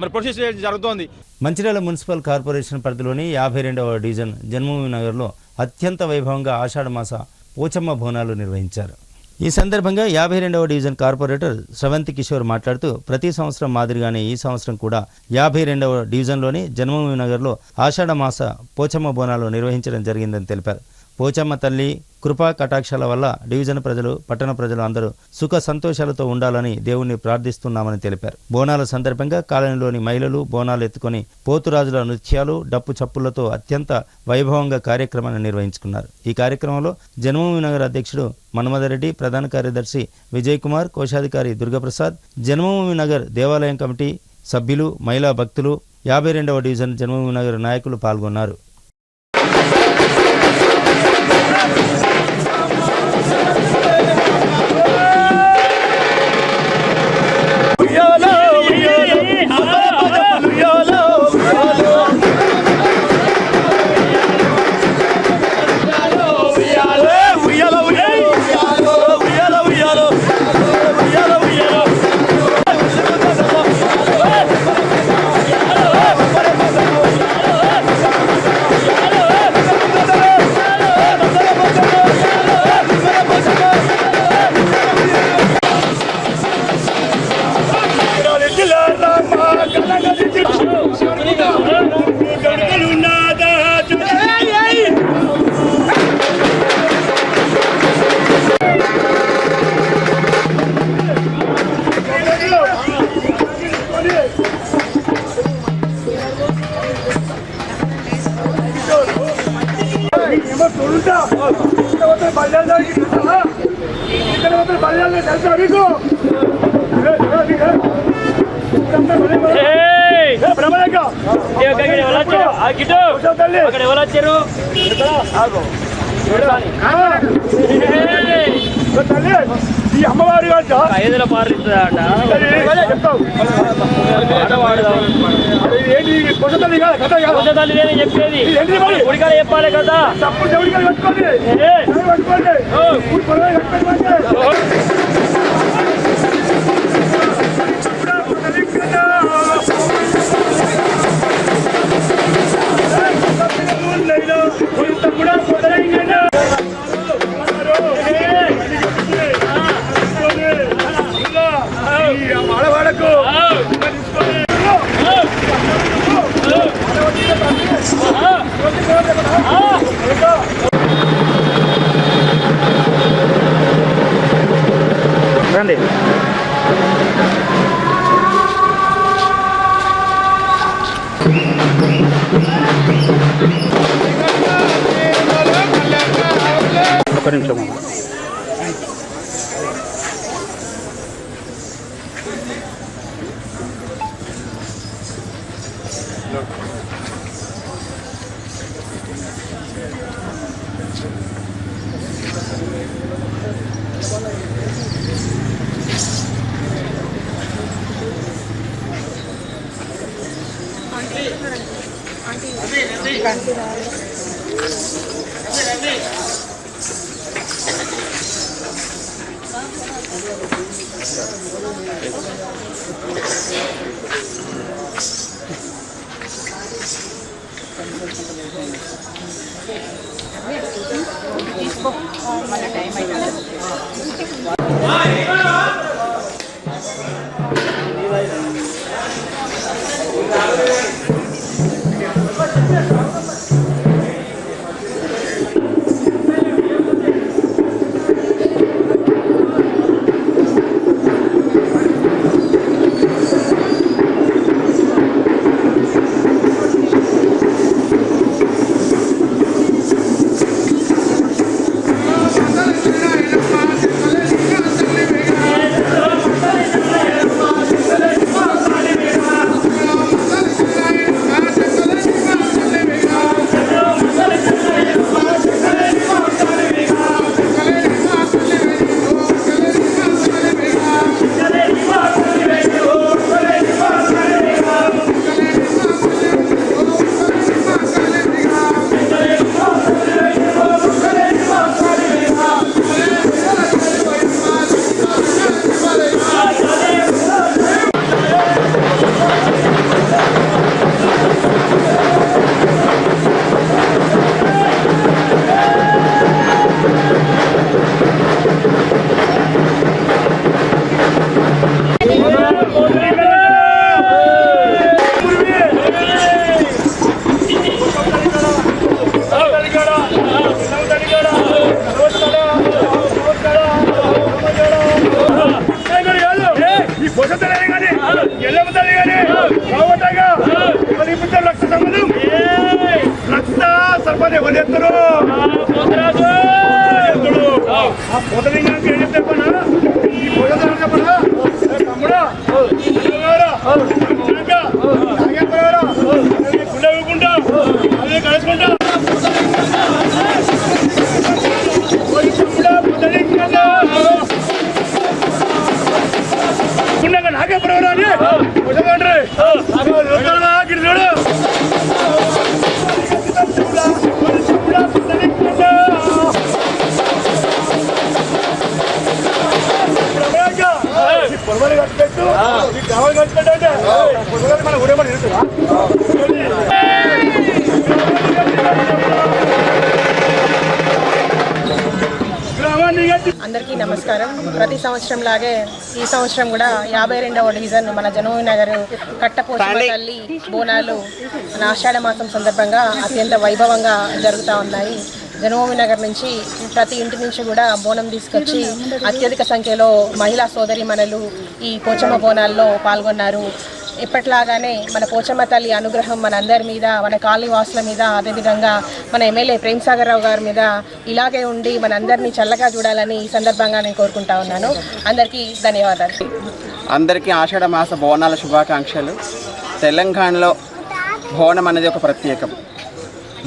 మరి ప్రొసెస్ చేయడం జరుగుతోంది.
మంచిర్యాల మున్సిపల్ కార్పొరేషన్ పరిధిలోని 52వ డివిజన్ జన్మభూమి నగర్లో అత్యంత వైభవంగా ఆషాఢ మాస పోచమ్మ బోనాలు నిర్వహించారు. ఈ సందర్భంగా 52వ డివిజన్ కార్పొరేటర్ స్రవంతి కిషోర్ మాట్లాడుతూ ప్రతి సంవత్సరం మాదిరిగానే ఈ సంవత్సరం కూడా 52వ డివిజన్లోని జన్మభూమి నగర్లో ఆషాఢ మాస పోచమ్మ బోనాలు నిర్వహించడం జరిగిందని తెలిపారు. పోచమ్మ తల్లి కృపా కటాక్షాల వల్ల డివిజన్ ప్రజలు, పట్టణ ప్రజలు అందరూ సుఖ సంతోషాలతో ఉండాలని దేవుణ్ణి ప్రార్థిస్తున్నామని తెలిపారు. బోనాల సందర్భంగా కాలనీలోని మహిళలు బోనాలు ఎత్తుకొని పోతురాజుల నృత్యాలు, డప్పు చప్పులతో అత్యంత వైభవంగా కార్యక్రమాన్ని నిర్వహించుకున్నారు. ఈ కార్యక్రమంలో జన్మభూమి నగర్ అధ్యక్షుడు మన్మథరెడ్డి, ప్రధాన కార్యదర్శి విజయ్ కుమార్, కోశాధికారి దుర్గప్రసాద్, జన్మభూమి నగర్ దేవాలయం కమిటీ సభ్యులు, మహిళా భక్తులు, 52వ డివిజన్ జన్మభూమి నగర్ నాయకులు పాల్గొన్నారు.
ఈ అమ్మవారి ఐదుల పారిస్తుందా చెప్పేది గుడికాడ చెప్పాలి కదా. ఆడవాడకు రండి. ఒక్క నిమిషం.
అందరికీ నమస్కారం. ప్రతి సంవత్సరం లాగే ఈ సంవత్సరం కూడా 52వ డివిజన్ మన జనోవి నగర్ కట్టపోచమ్మ తల్లి బోనాలు మన ఆషాఢ మాసం సందర్భంగా అత్యంత వైభవంగా జరుగుతూ ఉన్నాయి. జనోవి నగర్ నుంచి ప్రతి ఇంటి నుంచి కూడా బోనం తీసుకొచ్చి అత్యధిక సంఖ్యలో మహిళా సోదరీమణులు ఈ పోచమ్మ బోనాల్లో పాల్గొన్నారు. ఎప్పట్లాగానే మన పోచమ్మ తల్లి అనుగ్రహం మన అందరి మీద, మన కాలనీ వాసుల మీద, అదేవిధంగా మన ఎమ్మెల్యే ప్రేమ్సాగర్ రావు గారి మీద ఇలాగే ఉండి మన అందరినీ చల్లగా చూడాలని ఈ సందర్భంగా నేను కోరుకుంటా ఉన్నాను. అందరికీ ధన్యవాదాలు.
అందరికీ ఆషాఢ మాస బోనాల శుభాకాంక్షలు. తెలంగాణలో బోనం అనేది ఒక ప్రత్యేకం.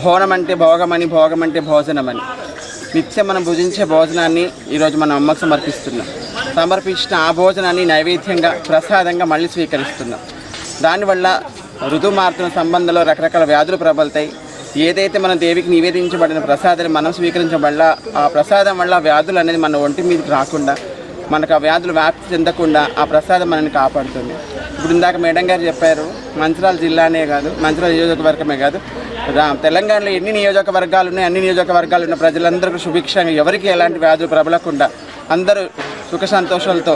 బోనం అంటే భోగమని, భోగం అంటే భోజనమని. నిత్యం మనం భుజించే భోజనాన్ని ఈరోజు మనం అమ్మకు సమర్పించిన ఆ భోజనాన్ని నైవేద్యంగా ప్రసాదంగా మళ్ళీ స్వీకరిస్తున్నాం. దానివల్ల ఋతువు మారుతున్న సంబంధంలో రకరకాల వ్యాధులు ప్రబలుతాయి. ఏదైతే మన దేవికి నివేదించబడిన ప్రసాదాన్ని మనం స్వీకరించడం వల్ల ఆ ప్రసాదం వల్ల వ్యాధులు అనేది మన ఒంటి మీదకి రాకుండా, మనకు ఆ వ్యాధులు వ్యాప్తి చెందకుండా ఆ ప్రసాదం మనల్ని కాపాడుతుంది. ఇప్పుడు ఇందాక మేడం గారు చెప్పారు, మంచిర్యాల జిల్లానే కాదు, మంచిర్యాల నియోజకవర్గమే కాదు, తెలంగాణలో ఎన్ని నియోజకవర్గాలు ఉన్నాయి, అన్ని నియోజకవర్గాలు ఉన్న ప్రజలందరికీ సుభిక్షంగా, ఎవరికి ఎలాంటి వ్యాధులు ప్రబలకుండా అందరూ సుఖ సంతోషాలతో,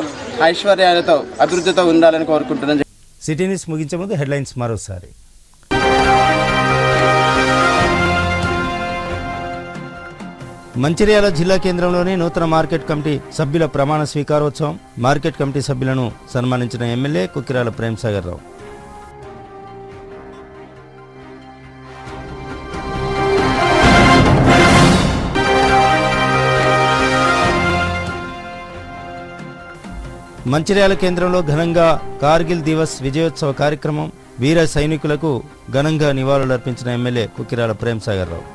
ఐశ్వర్యాలతో, అభివృద్ధితో ఉండాలని కోరుకుంటున్నాను.
సిటీ న్యూస్ ముగించే ముందు హెడ్లైన్స్ మరోసారి. మంచిర్యాల జిల్లా కేంద్రంలోని నూతన మార్కెట్ కమిటీ సభ్యుల ప్రమాణ స్వీకారోత్సవం. మార్కెట్ కమిటీ సభ్యులను సన్మానించిన ఎమ్మెల్యే కుక్కిరాల ప్రేమ్సాగర్ రావు. మంచిర్యాల కేంద్రంలో ఘనంగా కార్గిల్ దివస్ విజయోత్సవ కార్యక్రమం. వీర సైనికులకు ఘనంగా నివాళులర్పించిన ఎమ్మెల్యే కుక్కిరాల ప్రేమ్సాగర్ రావు.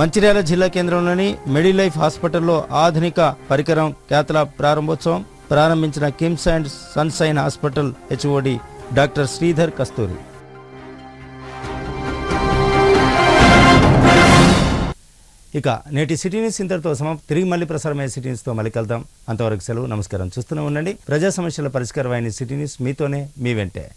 మంచిర్యాల జిల్లా కేంద్రంలోని మెడిలైఫ్ హాస్పిటల్లో ఆధునిక పరికరం క్యాథ్లాబ్ ప్రారంభోత్సవం. ప్రారంభించిన KIMS and Sunshine hospital HOD doctor Sridhar Kasturi. ఇక నేటి సిటీ న్యూస్ ఇంతటితో సమాప్తం. తిరిగి మళ్ళీ ప్రసారమయ్యే సిటీ న్యూస్తో మళ్ళీ కలుద్దాం. అంతవరకు సెలవు. నమస్కారం. చూస్తూనే ఉండండి ప్రజా సమస్యల పరిష్కార వాహిని సిటీ న్యూస్. మీతోనే మీ వెంటే.